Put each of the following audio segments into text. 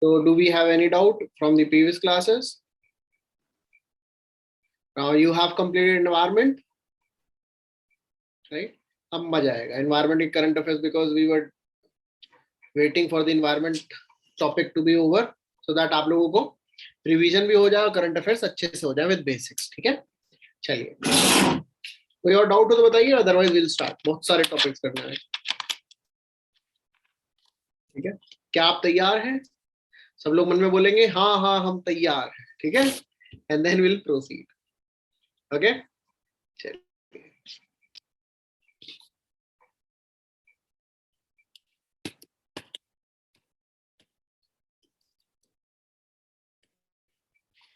So do we have any doubt from the previous classes? Now you have completed environment, right? अब मजा आएगा environment in current affairs because we were waiting for the environment topic to be over so that आप लोगों को revision भी हो जाए और करंट अफेयर्स अच्छे से हो जाए विद बेसिक्स. ठीक है, चलिए कोई और डाउट हो तो बताइए, अदरवाइज विल स्टार्ट. बहुत सारे टॉपिक्स करना है. ठीक है, क्या आप तैयार हैं? सब लोग मन में बोलेंगे हाँ हाँ हम तैयार हैं. ठीक है, and then will proceed. Okay, चलिए.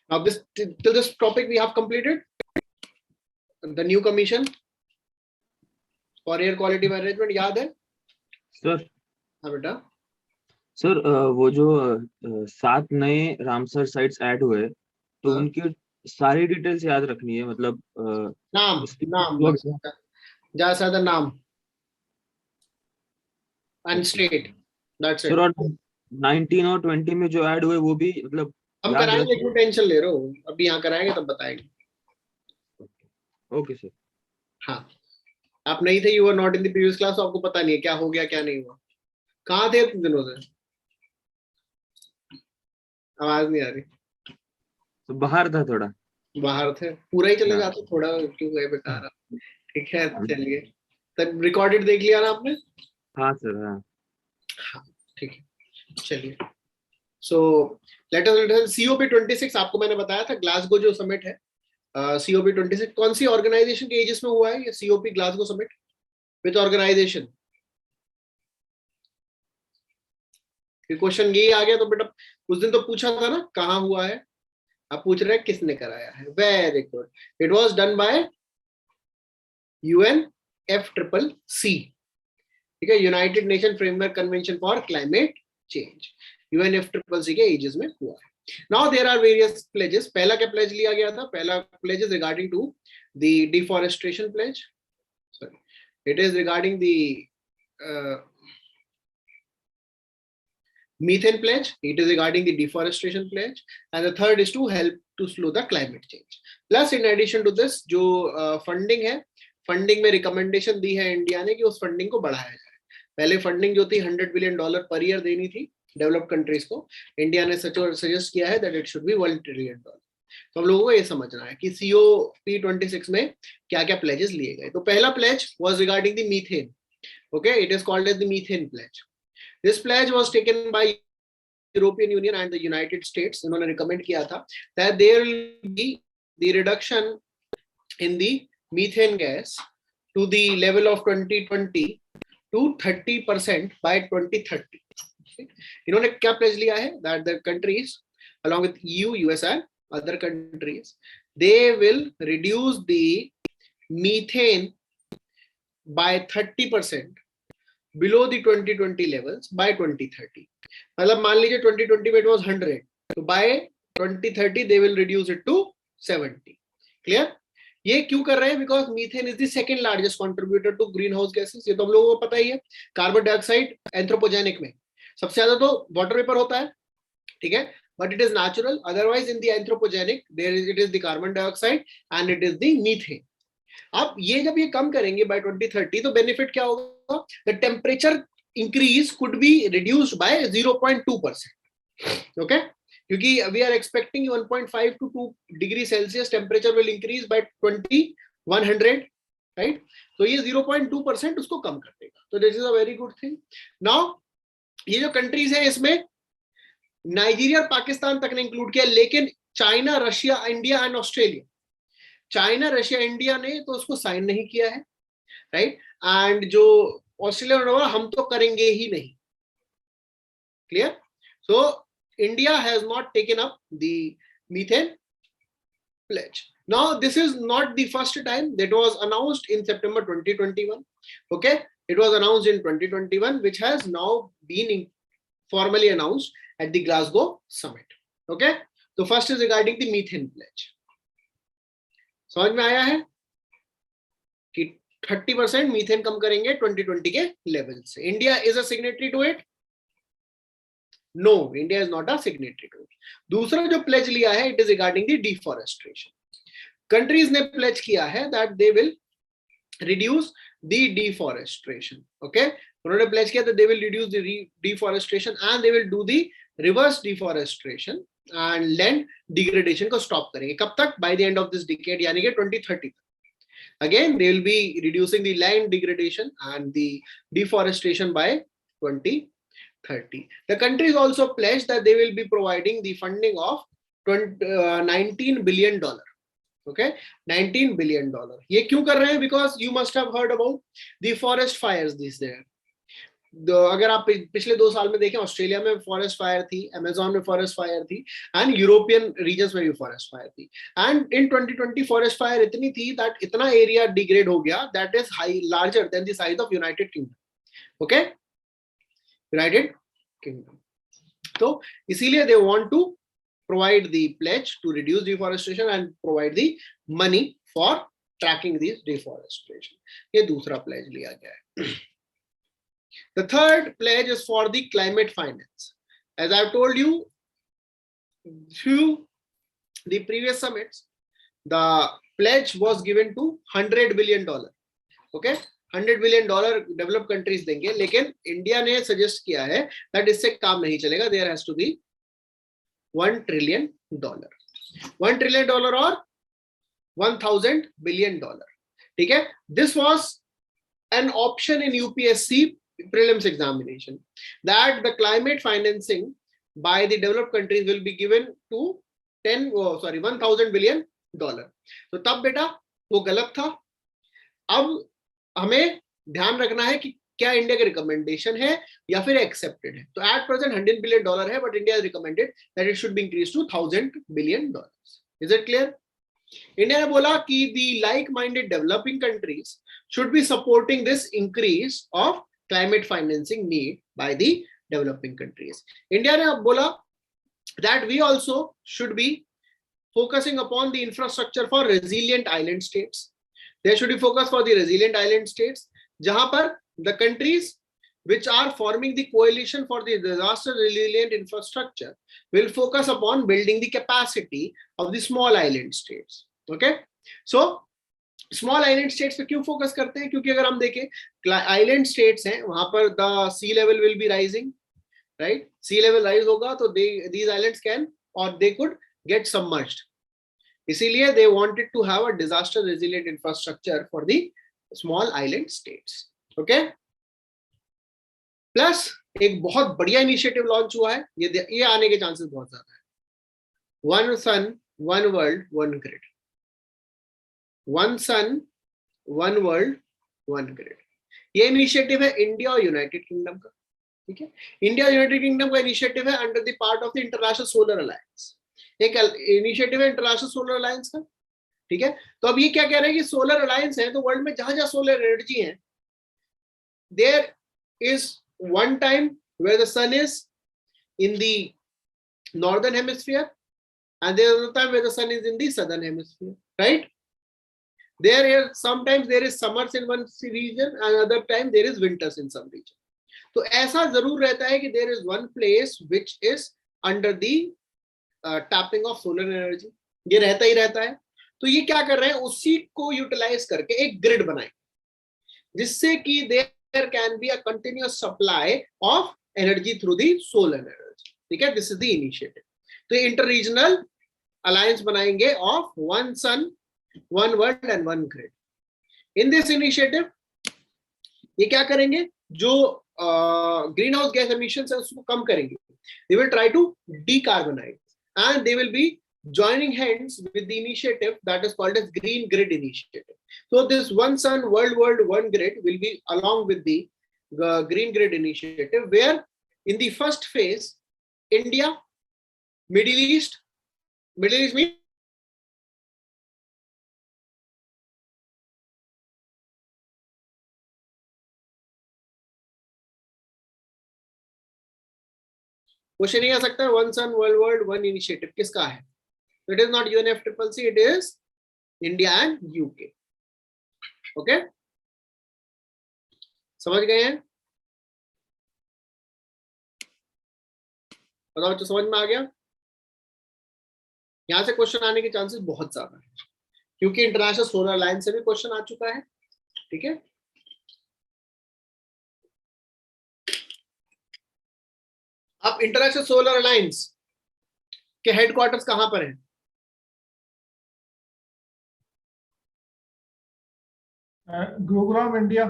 Now till this topic we have completed the new commission for air quality management. याद है सर? हाँ बेटा. सर वो जो 7 नए रामसर साइट्स ऐड हुए तो उनकी सारी डिटेल्स याद रखनी है, मतलब नाम ज्यादा से ज्यादा नाम and state, that's it. Sir और 19 और 20 में जो ऐड हुए वो भी मतलब हम कराएंगे, क्यों टेंशन ले रहे हो, अभी यहाँ कराएंगे तब बताएंगे. Okay sir. हाँ, आप नहीं थे, you are not in the previous class, आपको पता नहीं है क्या हो गया क्या नहीं हुआ. कहाँ थे इतने दिनों से? आवाज नहीं आ रही. तो बाहर था, थोड़ा बाहर थे. पूरा ही चले जाते, थोड़ा क्यों गए बेकार. ठीक है, चलिए. तब रिकॉर्डेड देख लिया ना आपने? हाँ सर. हाँ ठीक है, चलिए. सो लेट अस COP26 आपको मैंने बताया था, ग्लासगो जो समिट है. COP26 कौन सी ऑर्गेनाइजेशन के एजेस में हुआ है ये COP Glasgow summit with organization? Question यही आ गया तो बेटा उस दिन तो पूछा था ना कहाँ हुआ है, आप पूछ रहे हैं किसने कराया है. Very good. It was done by UNFCCC. ठीक है, United nation framework convention for climate change. UNFCCC के एजेस में हुआ है. Now there are various pledges. पहला क्या pledge लिया गया था? पहला pledge is regarding to the deforestation pledge. Sorry, it is regarding the methane pledge. It is regarding the deforestation pledge, and the third is to help to slow the climate change. Plus, in addition to this, जो funding है, funding में recommendation दी है India ने कि उस funding को बढ़ाया जाए. पहले funding जो थी $100 billion per year देनी थी डेवलप्ड कंट्रीज को, इंडिया ने सजेस्ट किया है that it should B $1 trillion. तो हम लोगों को ये समझना है कि COP26 में क्या क्या प्लेजेस लिए गए. तो पहला pledge was regarding the methane. Okay, it is called as the methane pledge. This pledge was taken by European Union and the United States. इन्होंने रिकमेंड किया था that there will be the reduction in the methane gas to the level of 2020 to 30% by 2030. इन्होंने क्या pledge लिया है that the countries along with EU, US and other countries they will reduce the methane by 30% below the 2020 levels by 2030. मतलब मान लीजिए 2020 में it was 100, तो by 2030 they will reduce it to 70. Clear? ये क्यों कर रहे हैं? Because methane is the second largest contributor to greenhouse gases. ये तो हम लोगों को पता ही है. कार्बन डाइऑक्साइड एंथ्रोपोजेनिक में सबसे ज्यादा तो वाटर वेपर होता है, ठीक है, but it is natural. Otherwise in the anthropogenic there is, it is the carbon dioxide and it is the methane. अब ये जब ये कम करेंगे बाय 2030 तो बेनिफिट क्या होगा? The temperature increase could be reduced by 0.2%. Okay, क्योंकि we are expecting 1.5 to 2 degree Celsius temperature will increase by 2100, right. तो ये 0.2% उसको कम कर देगा. तो this is a very good thing. Now ये जो कंट्रीज है इसमें नाइजीरिया और पाकिस्तान तक ने इंक्लूड किया, लेकिन China, Russia, India and Australia, China, Russia, India ने तो उसको साइन नहीं किया है, राइट. एंड जो ऑस्ट्रेलिया ने हम तो करेंगे ही नहीं. Clear? So India has not taken up the methane pledge. Now, this is not the first time. That was announced in September 2021. Okay, it was announced in 2021, which has now been formally announced at the Glasgow summit. Okay, so first is regarding the methane pledge. समझ में आया है कि 30% methane कम करेंगे 2020 के level से. India is a signatory to it. No, India is not a signatory to. दूसरा जो प्लेज लिया है, it is regarding the deforestation. Countries ने प्लेज किया है that they will reduce the deforestation. Okay, उन्होंने pledge किया that they will reduce the deforestation and they will do the reverse deforestation and land degradation को stop करेंगे। कब तक? By the end of this decade, यानी कि 2030 तक। Again, they will be reducing the land degradation and the deforestation by 2030. The countries also pledged that they will be providing the funding of $19 billion. Okay, $19 billion. ये क्यों कर रहे हैं? Because you must have heard about the forest fires this year. अगर आप पिछले 2 साल में देखें, ऑस्ट्रेलिया में फॉरेस्ट फायर थी, अमेजोन में फॉरेस्ट फायर थी, एंड यूरोपियन रीजन्स में भी फॉरेस्ट फायर थी। एंड इन 2020 फॉरेस्ट फायर इतनी थी दैट इतना एरिया डिग्रेड हो गया that is high larger than the size of United Kingdom. Okay, United Kingdom. तो इसीलिए they want to provide the pledge to reduce deforestation and provide the money for tracking this deforestation. ये दूसरा pledge लिया गया है। The third pledge is for the climate finance. As I've told you through the previous summits, the pledge was given to $100 billion. Okay, $100 billion developed countries देंगे, लेकिन India ने suggest किया है that इससे काम नहीं चलेगा, there has to be $1 trillion, $1 trillion or $1,000 billion. ठीक है, this was an option in UPSC prelims examination that the climate financing by the developed countries will be given to $1,000 billion. तो तब बेटा वो गलत था। अब हमें ध्यान रखना है कि क्या इंडिया के रिकमेंडेशन है या फिर एक्सेप्टेड है। तो एट प्रेजेंट $100 billion है, but India recommended that it should be increase to $1,000 billion। Is it clear? India ने बोला कि the like minded developing countries should be supporting this increase of climate financing need by the developing countries. India ने अब बोला that we also should be focusing upon the infrastructure for resilient island states. There should be focus for the resilient island states, जहां पर the countries which are forming the coalition for the disaster resilient infrastructure will focus upon building the capacity of the small island states. Okay, so small island states पे क्यों focus करते हैं? क्योंकि अगर हम देखें island states हैं, वहां पर the sea level will be rising, right? Sea level rise होगा तो these islands can or they could get submerged. इसीलिए they wanted to have a disaster resilient infrastructure for the small island states. Okay, plus एक बहुत बढ़िया initiative launch हुआ है, ये आने के चांसेस बहुत ज्यादा है। One sun one world one grid, one sun one world one grid. ये इनिशिएटिव है इंडिया और यूनाइटेड किंगडम का। ठीक है, इंडिया और यूनाइटेड किंगडम का इनिशिएटिव है under the part of the International Solar Alliance. एक इनिशिएटिव है इंटरनेशनल सोलर अलायंस का। ठीक है, तो अब ये क्या कह रहे हैं कि सोलर अलायंस है तो वर्ल्ड में जहां जहां सोलर एनर्जी है, there is one time where the sun is in the northern hemisphere and there is another time where the sun is in the southern hemisphere, right? There is sometimes there is summers in one region and other time there is winters in some region. तो ऐसा जरूर रहता है कि there is one place which is under the tapping of solar energy, ये रहता ही रहता है। तो ये क्या कर रहे हैं, उसी को यूटिलाइज करके एक ग्रिड बनाए जिससे कि there can be a continuous supply of energy through the solar energy. ठीक है, this is the initiative. तो इंटर रीजनल अलायंस बनाएंगे of one sun, one world and one grid. In this initiative ये क्या करेंगे, जो ग्रीन हाउस गैस एमिशंस है उसको कम करेंगे। They will try to decarbonize and they will be joining hands with the initiative that is called as Green Grid Initiative. So this one sun, world, one grid will be along with the Green Grid Initiative, where in the first phase, India, Middle East means question नहीं आ सकता, one सन world one initiative किसका है? It is not UNFCCC, it is India and UK. Okay, समझ गए हैं? बताओ, तो समझ में आ गया? यहाँ से क्वेश्चन आने के चांसेस बहुत ज्यादा है, क्योंकि इंटरनेशनल सोलर अलायंस से भी क्वेश्चन आ चुका है। ठीक है, अब इंटरनेशनल सोलर अलायंस के हेडक्वार्टर्स कहां पर है? गुरुग्राम, इंडिया।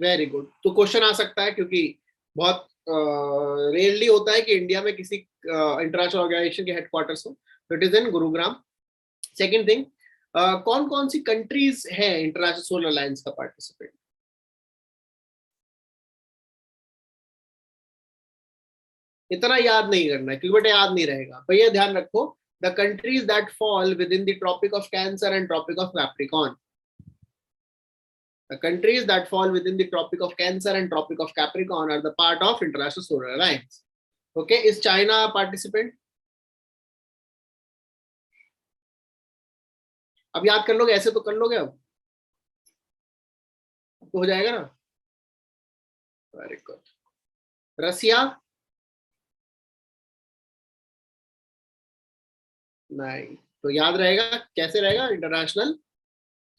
Very good. तो क्वेश्चन आ सकता है, क्योंकि बहुत रेयरली होता है कि इंडिया में किसी इंटरनेशनल ऑर्गेनाइजेशन के हेडक्वार्टर्स हो, तो it is in Gurugram. Second thing, कौन कौन सी कंट्रीज है इंटरनेशनल सोलर अलायंस का पार्टिसिपेंट? इतना याद नहीं करना है, क्योंकि बेटा याद नहीं रहेगा। भैया ध्यान रखो, the countries that fall within the tropic of Cancer and tropic of Capricorn, the countries that fall within the tropic of cancer and tropic of capricorn are the part of international solar alliance. Okay, is china a participant? अब याद कर लोगे, ऐसे तो कर लोगे, अब तो हो जाएगा ना। Very good. रसिया? नहीं। तो याद रहेगा, कैसे रहेगा? इंटरनेशनल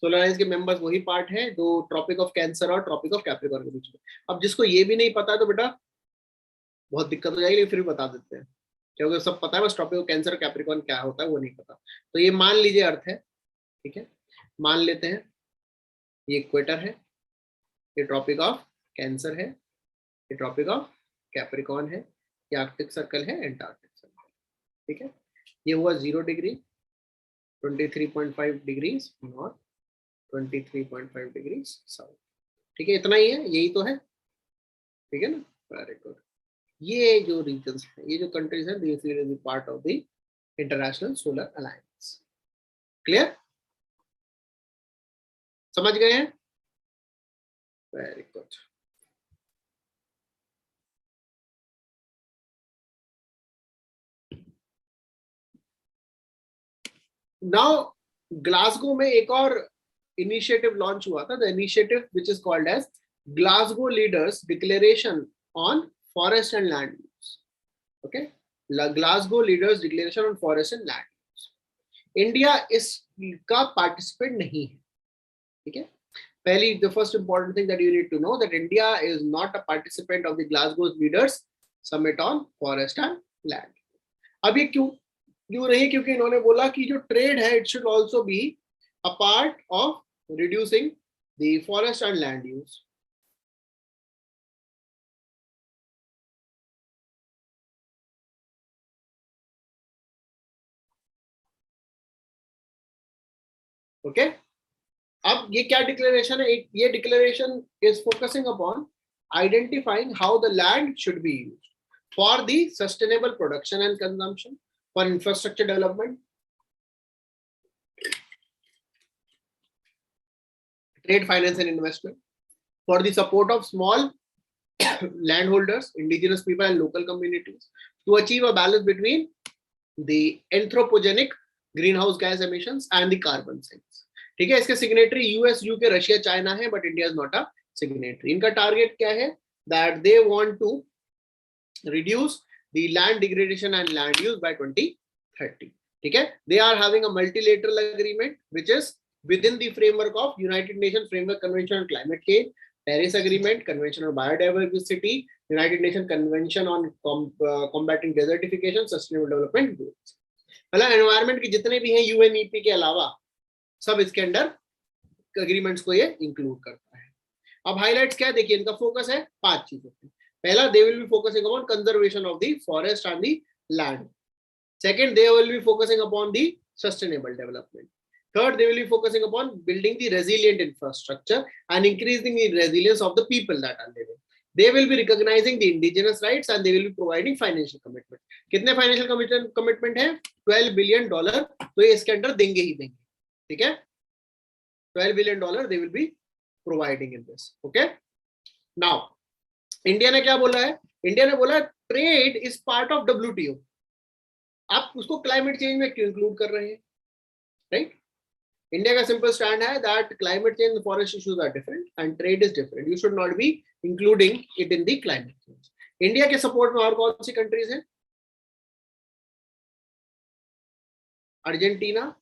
सोलर अलायंस के मेंबर्स वही पार्ट है जो ट्रॉपिक ऑफ कैंसर और ट्रॉपिक ऑफ कैप्रिकॉर्न के बीच में। अब जिसको ये भी नहीं पता है तो बेटा बहुत दिक्कत हो जाएगी, फिर भी बता देते हैं, क्योंकि सब पता है, बस ट्रॉपिक ऑफ कैंसर कैप्रिकॉर्न क्या होता है वो नहीं पता। तो ये मान लीजिए अर्थ है, ठीक है, मान लेते हैं ये इक्वेटर है, ये ट्रॉपिक ऑफ कैंसर है, ये ट्रॉपिक ऑफ कैप्रिकॉर्न है, ये आर्कटिक सर्कल है, एंटार्क्टिक सर्कल। ठीक है, ये हुआ 0 degree, 23.5 degrees north, 23.5 degrees south. ठीक है, इतना ही है, यही तो है। ठीक है ना, वेरी गुड। ये जो रीजन्स है, ये जो कंट्रीज है, this is part of the International Solar alliance. Clear? समझ गए हैं? Very good. नाउ ग्लासगो में एक और इनिशिएटिव लॉन्च हुआ था, the initiative which is called as Glasgow leaders declaration on forest and land use. Okay, Glasgow leaders declaration on forest and land use. India इसका participant नहीं है। ठीक है, पहली, the first important thing that you need to know that India is not a participant of the Glasgow Leaders Summit on Forest and Land. अब ये क्यों नहीं? क्योंकि इन्होंने बोला कि जो ट्रेड है, it should also be a part of reducing the forest and land use. Okay? अब ये क्या डिक्लेरेशन है? ये declaration is focusing upon identifying how the land should be used for the sustainable production and consumption, for infrastructure development, trade, finance and investment, for the support of small landholders, indigenous people and local communities, to achieve a balance between the anthropogenic greenhouse gas emissions and the carbon sinks. ठीक है, इसके signatory US, UK, Russia, China है, but India is not a signatory. इनका target क्या है? That they want to reduce the land degradation and land use by 2030। ठीक है, they are having a multilateral agreement which is within the framework of United Nations Framework Convention on Climate Change, Paris Agreement, Convention on Biodiversity, United Nations Convention on Combating Desertification, Sustainable Development Goals। मतलब environment के जितने भी हैं UNEP के अलावा सब इसके under agreements को ये इंक्लूड करता है। अब हाइलाइट्स क्या है देखिए, इनका फोकस है 5 चीजों पे। पहला, they will be focusing upon conservation of the forest and the land. Second, they will be focusing upon the sustainable development. Third, they will be focusing upon building the resilient infrastructure and increasing the resilience of the people that are living. They will be recognizing the indigenous rights and they will be providing financial commitment. कितने financial commitment है? $12 billion, तो ये इसके under देंगे ही देंगे। ठीक है, $12 billion they will be providing in this. Okay, now India ने क्या बोला है? इंडिया ने बोला trade is part of WTO। आप उसको क्लाइमेट चेंज में क्यों इंक्लूड कर रहे हैं? राइट, इंडिया का सिंपल स्टैंड है that climate change, forest issues are different and trade is different, you should not be including it in the climate change. India के सपोर्ट में और कौन सी कंट्रीज हैं? Argentina,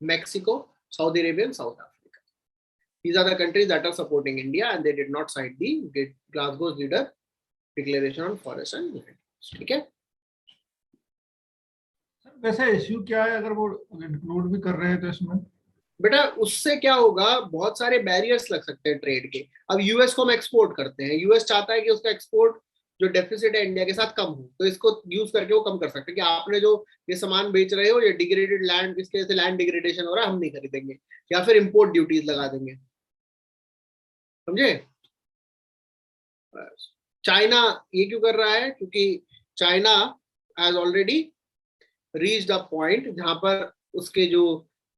Mexico, Saudi Arabia, and South Africa. These are the countries that are supporting India, and they did not sign the Glasgow Leader Declaration on Forest and Land. ठीक है? वैसे issue क्या है अगर वो इंक्लूड भी कर रहे हैं तो इसमें? बेटा उससे क्या होगा, बहुत सारे बैरियर्स लग सकते हैं ट्रेड के। अब यूएस को हम एक्सपोर्ट करते हैं, यूएस चाहता है कि उसका एक्सपोर्ट जो डेफिसिट है इंडिया के साथ कम हो, तो इसको यूज करके वो कम कर सकते हैं कि आपने जो ये सामान बेच रहे हो ये डिग्रेडेड लैंड, इसके वजह से लैंड डिग्रेडेशन हो रहा है, हम नहीं खरीदेंगे, या फिर इंपोर्ट ड्यूटीज लगा देंगे। समझे? चाइना ये क्यों कर रहा है? क्योंकि China has already reached a point जहां पर उसके जो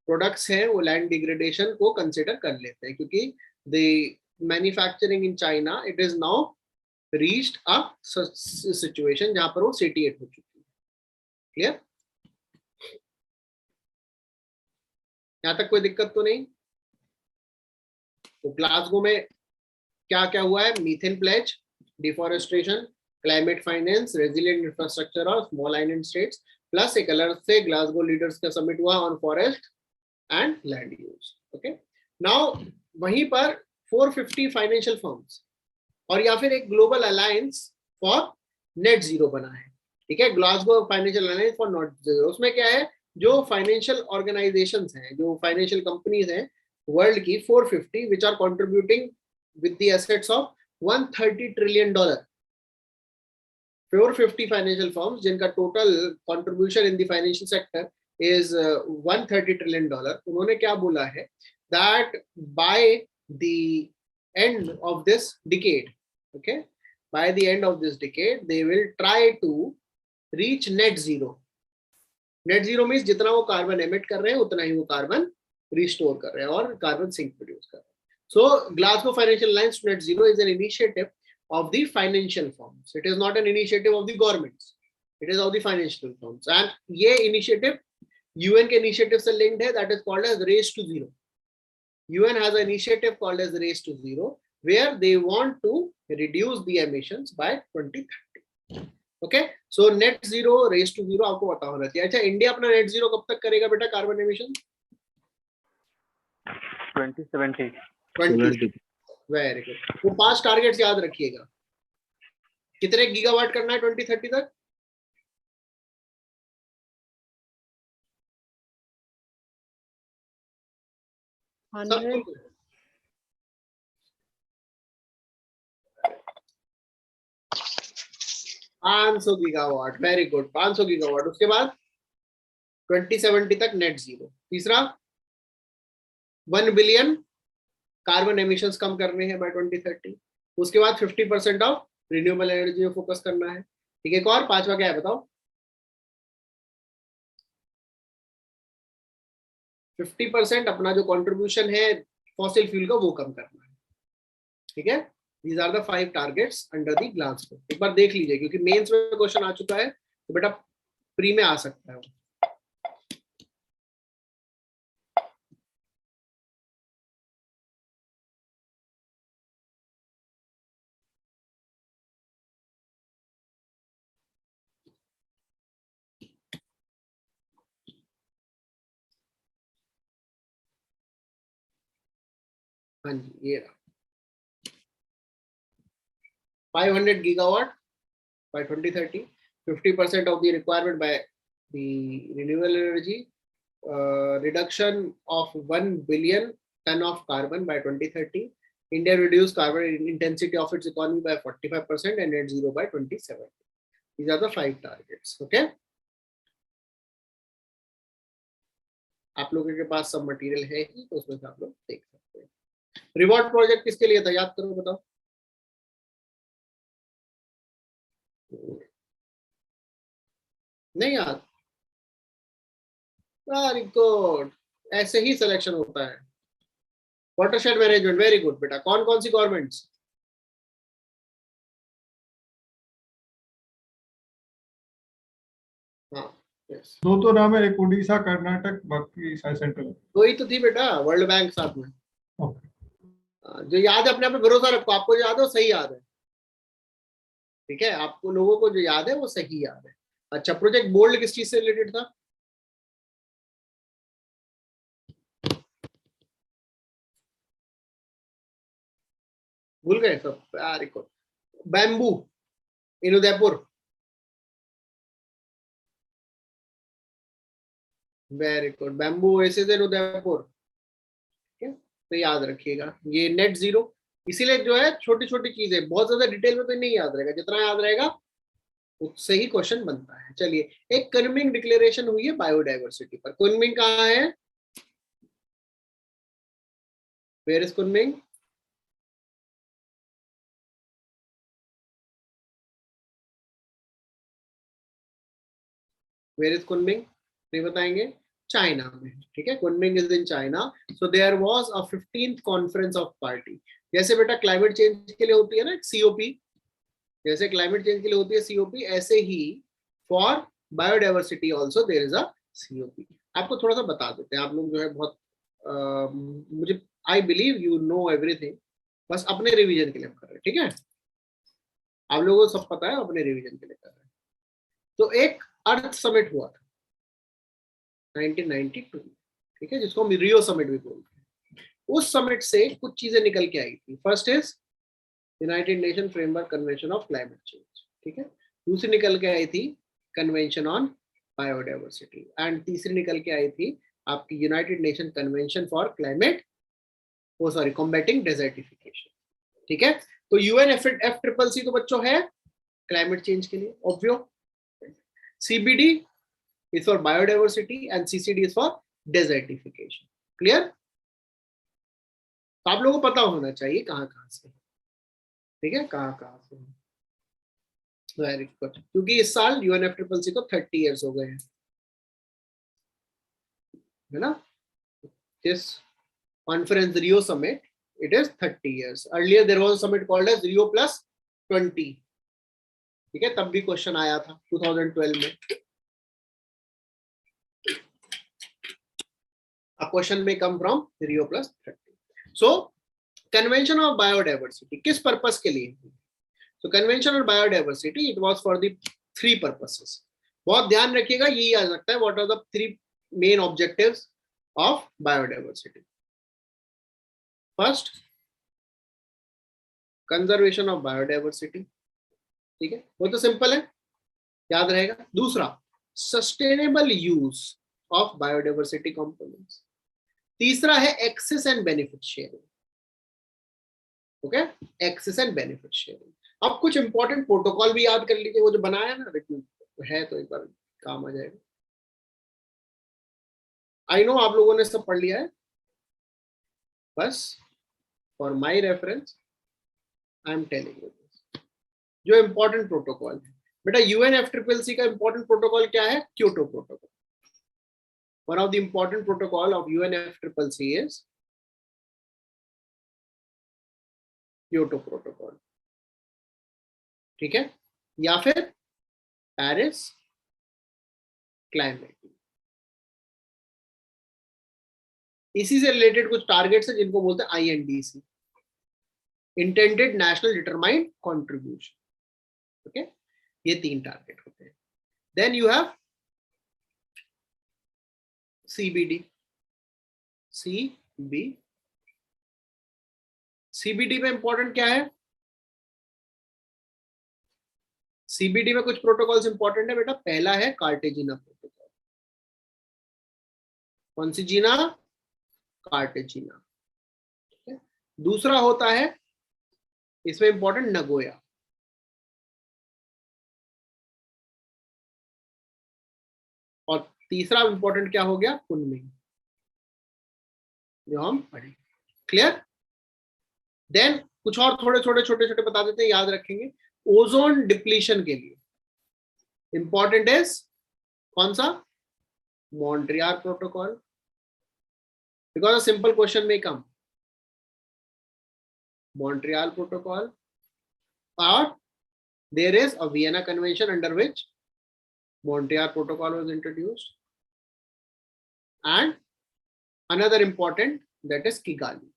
प्रोडक्ट्स हैं वो लैंड डिग्रेडेशन को कंसिडर कर लेते हैं, क्योंकि the manufacturing in China it is now reached a situation जहां पर वो सेटिएट हो चुकी है। क्लियर? यहां तक कोई दिक्कत तो नहीं? तो ग्लासगो में क्या क्या हुआ है? Methane pledge, deforestation, climate finance, resilient infrastructure और स्मॉल आइलैंड स्टेट्स, प्लस एक अलग से ग्लासगो लीडर्स का समिट हुआ on forest and land use. Okay, now वहीं पर 450 फाइनेंशियल फर्म्स और या फिर एक global alliance for net zero बना है। ठीक है, Glasgow financial alliance for net zero. उसमें क्या है, जो फाइनेंशियल ऑर्गेनाइजेशंस हैं, जो फाइनेंशियल कंपनीज हैं वर्ल्ड की 450 which are contributing with the assets of $130 trillion. 450 financial firms जिनका total contribution in the financial sector is $130 trillion. उन्होंने क्या बोला है that by the end of this decade, okay, by the end of this decade they will try to reach net zero. Net zero means जितना वो carbon emit कर रहे हैं उतना ही वो कार्बन रिस्टोर कर रहे हैं और कार्बन सिंक प्रोड्यूस कर रहे हैं। So Glasgow Financial Alliance to Net Zero is an initiative of the financial firms. It is not an initiative of the governments. It is of the financial firms. And ये initiative UN के initiative से linked है, that is called as Race to Zero. UN has an initiative called as Race to Zero where they want to reduce the emissions by 2030. Okay, so net zero, race to zero आपको पता होना चाहिए। अच्छा, India अपना net zero कब तक करेगा बेटा कार्बन एमिशन? 2070। Very good. वो 5 टारगेट्स याद रखिएगा। कितने गीगावाट करना है 2030 तक? सबको 500 गीगावाट। Very good, 500 gigawatt. उसके बाद 2070 तक नेट जीरो। तीसरा 1 बिलियन कार्बन एमिशंस कम करने हैं बाय 2030। उसके बाद 50% ऑफ रिन्यूएबल एनर्जी में फोकस करना है। ठीक है, एक और 5वां क्या है बताओ? 50% अपना जो कंट्रीब्यूशन है फॉसिल फ्यूल का वो कम करना है। ठीक है, these are the 5 targets under the Glasgow. एक बार देख लीजिए क्योंकि मेंस में क्वेश्चन आ चुका है, तो बेटा प्री में आ सकता है। हाँ जी, ये 500 gigawatt by 2030, 50% of the requirement by the renewable energy, reduction of 1 billion ton of carbon by 2030. India reduce carbon intensity of its economy by 45% and net zero by 2070. These are the 5 targets. Okay. आप लोगों के पास सब material है ही, तो उसमें से आप लोग देख सकते हैं। रिवॉर्ड प्रोजेक्ट किसके लिए था याद करो, बताओ। नहीं याद? वेरी गुड, ऐसे ही सिलेक्शन होता है। वाटरशेड मैनेजमेंट, वेरी गुड बेटा। कौन कौन सी गवर्नमेंट्स? हाँ, yes. 2 तो नाम है, एक उड़ीसा, कर्नाटक, बाकी सेंट्रल। 2 ही तो थी बेटा, वर्ल्ड बैंक साथ में। ओके, जो याद है अपने आप पे भरोसा रखो, आपको जो याद है वो सही याद है। ठीक है, आपको लोगों को जो याद है वो सही याद है। अच्छा, प्रोजेक्ट बोल्ड किस चीज से रिलेटेड था? भूल गए सब? Very good. Bamboo in Udaipur. Very good. Bamboo oasis in Udaipur. ठीक है, तो याद रखिएगा ये नेट जीरो. इसीलिए जो है छोटी छोटी चीजें, बहुत ज्यादा डिटेल में तो नहीं याद रहेगा, जितना याद रहेगा उससे ही क्वेश्चन बनता है. चलिए, एक कुनमिंग डिक्लेरेशन हुई है बायोडाइवर्सिटी पर. कुनमिंग कहाँ है? Where is Kunming? Where is Kunming? नहीं बताएंगे? चाइना में. ठीक है, Kunming is in China. So there was a 15th conference of party. जैसे बेटा क्लाइमेट चेंज के लिए होती है ना सीओपी, जैसे क्लाइमेट चेंज के लिए होती है सीओपी, ऐसे ही for biodiversity also there is a COP. आपको थोड़ा सा बता देते हैं. आप लोग जो है बहुत मुझे I believe you know everything. बस अपने रिवीजन के लिए हम कर रहे हैं. ठीक है, आप लोगों को सब पता है, अपने रिवीजन के लिए कर रहे हैं. तो एक अर्थ समिट हुआ था 1992. ठीक है, जिसको हम रियो समिट भी बोलते हैं. उस समिट से कुछ चीजें निकल के आई थी. First is United nation framework convention of climate change. ठीक है, दूसरी निकल के आई थी कन्वेंशन ऑन बायोडाइवर्सिटी, एंड तीसरी निकल के आई थी आपकी United nation convention for climate combating desertification. ठीक है, तो UNFCCC तो बच्चों है क्लाइमेट चेंज के लिए ऑब्वियो. CBD is for biodiversity and CCD is for desertification. Clear? तो आप लोगों को पता होना चाहिए कहाँ कहाँ से. ठीक है, कहाँ कहाँ से. Very good. क्योंकि इस साल UNFCCC को 30 years हो गए हैं, है ना. This conference Rio summit, it is 30 years. Earlier there was a summit called as Rio plus 20. ठीक है, तब भी क्वेश्चन आया था 2012 में. A question may come from Rio plus 30. So, Convention of Biodiversity किस पर्पस के लिए? So, Convention on Biodiversity, it was for the 3 purposes. बहुत ध्यान रखिएगा, यही आ सकता है. What are the 3 main objectives of biodiversity? First, conservation of biodiversity. ठीक है, वो तो सिंपल है, याद रहेगा. दूसरा, sustainable use of biodiversity components. तीसरा है access and benefit sharing. Okay, access and benefit sharing. अब कुछ इंपॉर्टेंट प्रोटोकॉल भी याद कर लीजिए, वो जो बनाया ना है, तो एक बार काम आ जाएगा. आई नो आप लोगों ने सब पढ़ लिया है, बस for my reference I am telling you this. जो इंपॉर्टेंट प्रोटोकॉल है बेटा, UNFCCC का इंपॉर्टेंट प्रोटोकॉल क्या है? Kyoto protocol. One of the important protocol of UNFCCC is Kyoto Protocol. ठीक है, या फिर पेरिस क्लाइमेट. इसी से रिलेटेड कुछ टारगेट्स हैं जिनको बोलते हैं INDC, intended national determined contribution. Okay, ये 3 टारगेट होते हैं. Then you have CBD. CBD में इंपॉर्टेंट क्या है? CBD में कुछ प्रोटोकॉल्स इंपॉर्टेंट है बेटा. पहला है कार्टेजिना प्रोटोकॉल. कौन सी जीना? कार्टेजिना. ठीक है, दूसरा होता है इसमें इंपॉर्टेंट नगोया. और तीसरा इंपॉर्टेंट क्या हो गया? कुनमिंग, जो हम पढ़े. क्लियर? देन कुछ और थोड़े छोटे छोटे बता देते हैं, याद रखेंगे. ओजोन डिप्लीशन के लिए इंपॉर्टेंट है कौन सा? Montreal protocol. Because a simple question में कम. मॉन्ट्रियल प्रोटोकॉल, और there is a Vienna convention under which Montreal Protocol was introduced, and another important, that is Kigali.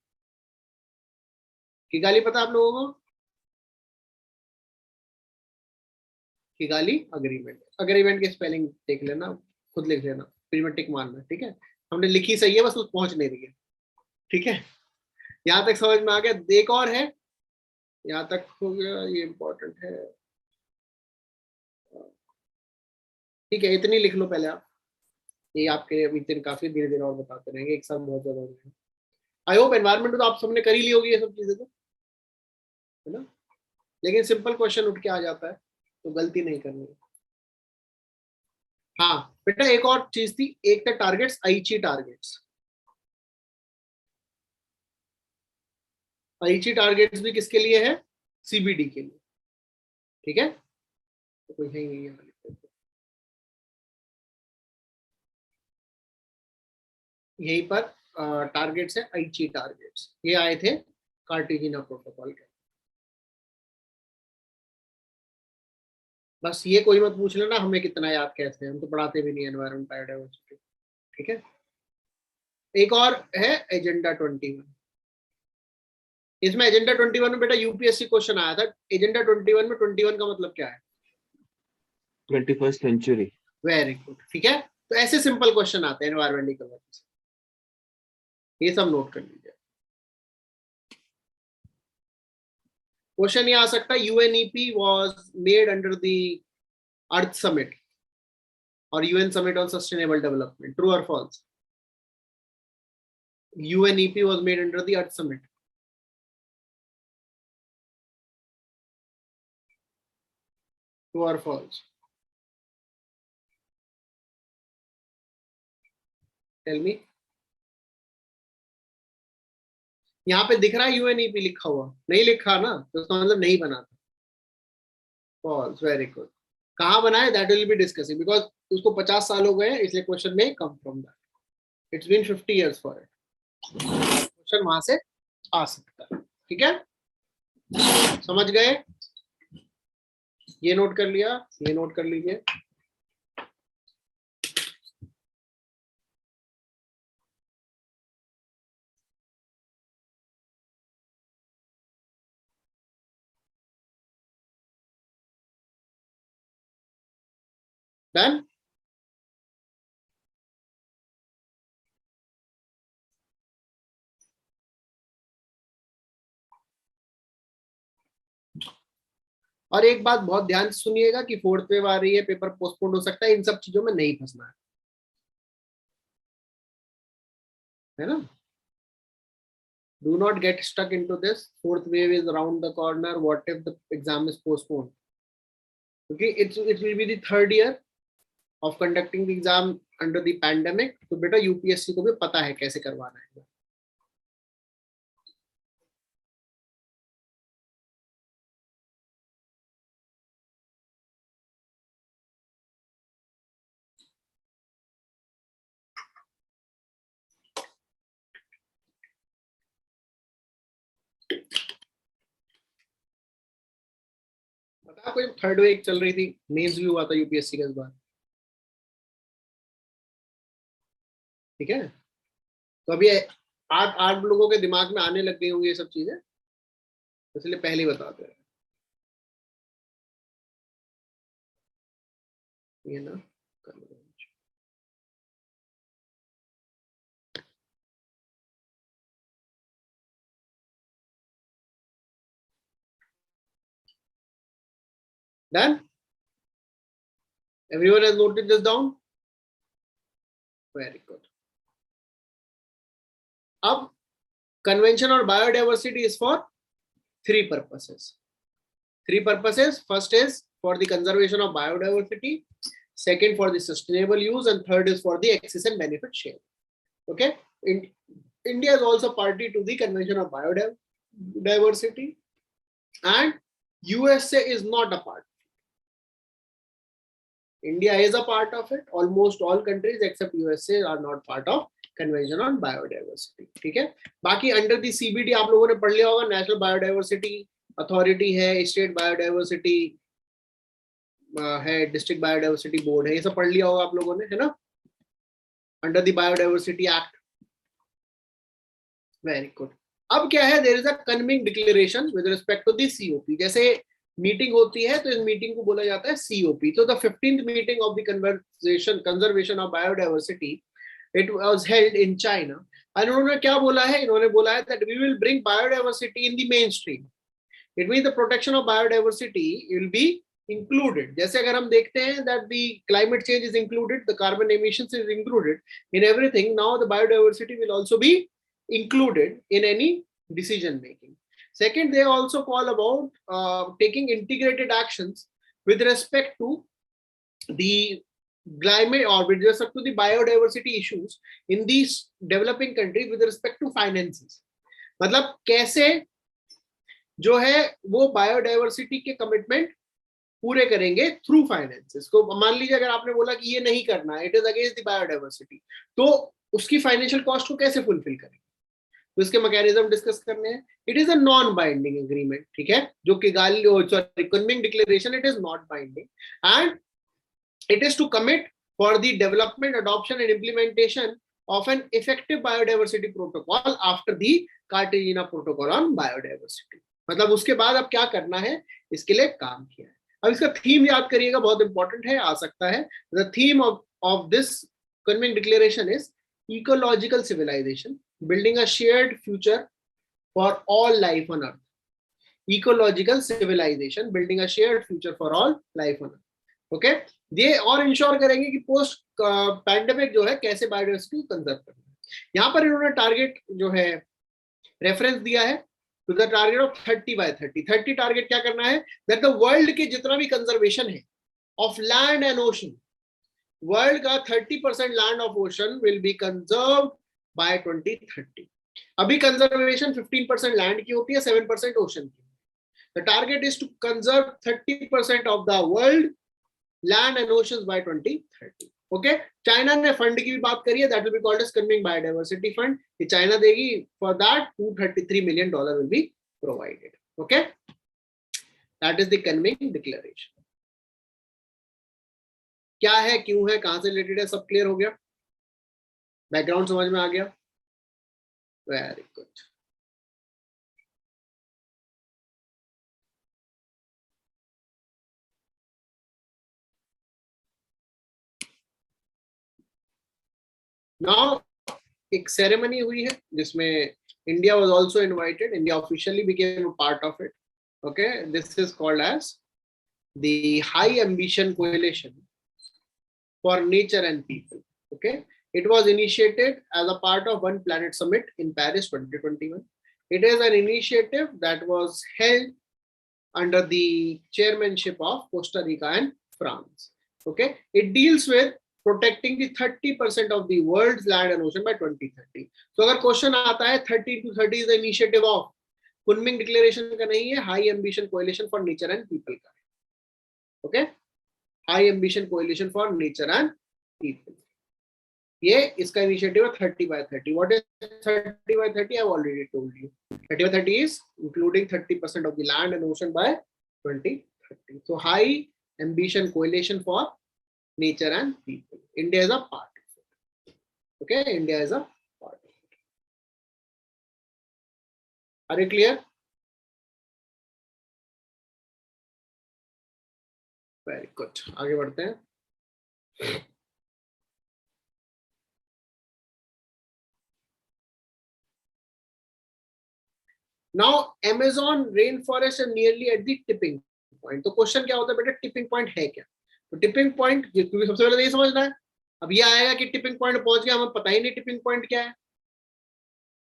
Kigali पता आप लोगों को? Kigali agreement के स्पेलिंग देख लेना, खुद लिख लेना, फिर में टिक मारना. ठीक है, हमने लिखी सही है, बस उस पहुंच नहीं रही है. ठीक है, यहां तक समझ में आ गया. एक और है यहाँ तक हो गया, ये इम्पोर्टेंट है। ठीक है, इतनी लिख लो पहले आप, ये आपके अभी दिन काफी धीरे धीरे और बताते रहेंगे, एक साथ बहुत ज्यादा हो गया। आई होप एनवायरमेंट तो आप सबने कर ही ली होगी ये सब चीजें, तो है ना, लेकिन सिंपल क्वेश्चन उठ के आ जाता है तो गलती नहीं करनी है। हाँ बेटा, एक और चीज थी, एक था टारगेट्स, आईची टारगेट्स। आईची टारगेट्स भी किसके लिए है? सीबीडी के लिए। ठीक है, तो कोई है ही नहीं है। यहीं पर टारगेट्स है, आईची टारगेट्स, ये आए थे कार्टेजिना प्रोटोकॉल के। बस ये कोई मत पूछ लेना हमें कितना याद कैसे, हम तो पढ़ाते भी नहीं एनवायरमेंट बायोडाइवर्सिटी। ठीक है, एक और है एजेंडा 21। इसमें एजेंडा 21 में बेटा यूपीएससी क्वेश्चन आया था। एजेंडा 21 में 21 का मतलब क्या है? 21st century. वेरी गुड, ठीक है, तो ऐसे सिंपल क्वेश्चन आते हैं एनवायरमेंटल कवर से, ये सब नोट कर लीजिए। क्वेश्चन ये आ सकता है, UNEP was made under the Earth Summit और UN summit on sustainable development, true और false? UNEP was made under the Earth Summit. True or false? Tell me. यहाँ पे दिख रहा है UNEP लिखा हुआ, नहीं लिखा ना तो उसका मतलब नहीं बना था। False, very good. कहाँ बना है? That will be discussing because उसको 50 साल हो गए, इसलिए क्वेश्चन में come from that. It's been 50 years for it. Question वहां से आ सकता है। ठीक है, समझ गए? ये नोट कर लिया, ये नोट कर लीजिए। डन? और एक बात बहुत ध्यान से सुनिएगा कि फोर्थ वेव आ रही है, पेपर पोस्टपोन हो सकता है, इन सब चीजों में नहीं फंसना है ना। Do not get stuck into this. Fourth wave is around the corner. What if the exam is postponed? Okay, it will be the third year of conducting the exam under the pandemic. तो बेटा UPSC को भी पता है कैसे करवाना है। पता कोई थर्ड वेव चल रही थी, मेंस भी हुआ था यूपीएससी का इस बार। ठीक है, तो अभी आठ आठ लोगों के दिमाग में आने लग गई होंगी ये सब चीजें, इसलिए पहले ही बताते हैं ये ना। Done? Everyone has noted this down? Very good. अब convention on biodiversity is for three purposes. Three purposes. First is for the conservation of biodiversity, second for the sustainable use, and third is for the access and benefit share. Okay. India is also party to the convention of biodiversity, and USA is not a part. India is a part of it. Almost all countries except USA are not part of Convention on Biodiversity. ठीक है, बाकी under the CBD आप लोगों ने पढ़ लिया होगा, national biodiversity authority है, स्टेट बायोडाइवर्सिटी है, डिस्ट्रिक्ट बायोडाइवर्सिटी बोर्ड है, ये सब पढ़ लिया होगा आप लोगों ने, है ना, under the biodiversity act. Very good. अब क्या है, there is a convening declaration with respect to the COP। जैसे मीटिंग होती है तो इस मीटिंग को बोला जाता है COP। तो the 15th meeting of the conservation of biodiversity, it was held in China. और इन्होंने क्या बोला है, इन्होंने बोला है that we will bring biodiversity in the mainstream. It means the protection of biodiversity will be included. जैसे अगर हम देखते हैं that the climate change is included, the carbon emissions is included in everything. Now the biodiversity will also be included in any decision making. Second, they also call about taking integrated actions with respect to the climate or with respect to the biodiversity issues in these developing countries with respect to finances. मतलब कैसे जो है वो biodiversity के commitment पूरे करेंगे through finances को. मान लीजिए अगर आपने बोला कि ये नहीं करना है, it is against the biodiversity, तो उसकी फाइनेंशियल कॉस्ट को कैसे फुलफिल करेंगे, तो इसके मैकेनिज्म डिस्कस करने हैं. It is a non binding agreement, ठीक है, जो Kigali sorry Kunming declaration, it is not binding and it is to commit for the development, adoption and implementation of an effective biodiversity protocol after the Cartagena protocol on biodiversity. मतलब उसके बाद अब क्या करना है, इसके लिए काम किया है. अब इसका थीम याद करिएगा, बहुत इंपॉर्टेंट है, आ सकता है. The theme of this Kunming declaration is ecological civilization, building a shared future for all life on earth. Ecological civilization, building a shared future for all life on earth. Okay, ये और ensure करेंगे कि post pandemic जो है कैसे biodiversity conserve करना है. यहाँ पर इन्होंने टारगेट जो है रेफरेंस दिया है to the target of 30 by 30. 30 target क्या करना है, दैट द वर्ल्ड के जितना भी कंजर्वेशन है of land and ocean, world का 30% land of ocean will be conserve by 2030. अभी कंजर्वेशन 15% लैंड की होती है, 7% ओशन की. The target is to conserve 30% of the world land and oceans by 2030. okay, China ने फंड की भी बात करी है, that will be called as Kunming Biodiversity Fund. ये चाइना देगी, for that $233 million will be provided. okay, that is the Kunming Declaration. क्या है, क्यों है, कहां से रिलेटेड है, सब क्लियर हो गया, बैकग्राउंड समझ में आ गया. Very good. Now एक सेरेमनी हुई है जिसमें India was also invited. India officially became a part of it. Okay, this is called as the high ambition coalition for nature and people. Okay, it was initiated as a part of One Planet Summit in Paris 2021. It is an initiative that was held under the chairmanship of Costa Rica and France. Okay, it deals with protecting the 30% of the world's land and ocean by 2030. So अगर question आता है 30 to 30 is the initiative of Kunming Declaration का नहीं है, High Ambition Coalition for Nature and People का. okay, High Ambition Coalition for Nature and People. ये इसका initiative है 30 by 30. What is 30 by 30? I have already told you. 30 by 30 is including 30% of the land and ocean by 2030. So High Ambition Coalition for Nature and People. India is a part of it. Okay, India is a part of it. Are you clear? Very good. आगे बढ़ते हैं. Now Amazon rainforest are nearly at the tipping point. तो question क्या होता है बेटा, tipping point है क्या? तो टिपिंग पॉइंट क्योंकि सबसे पहले ये समझना है. अब ये आएगा कि टिपिंग पॉइंट पहुंच गया, हमें पता ही नहीं टिपिंग पॉइंट क्या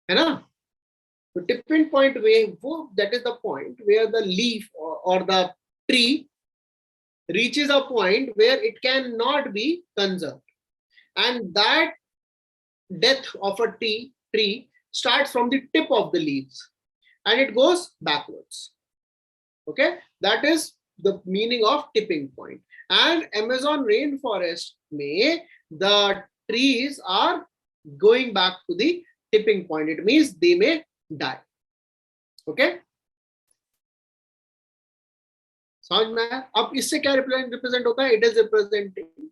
है ना. तो टिपिंग पॉइंट वे वो that is the point where the leaf और the tree reaches a point where it cannot be conserved, and that death of a tree starts from the tip of the leaves and it goes backwards. Okay, that is the meaning of tipping point. And Amazon rainforest में the trees are going back to the tipping point. It means they may die. Okay, समझ में आया? अब इससे क्या represent होता है? It is representing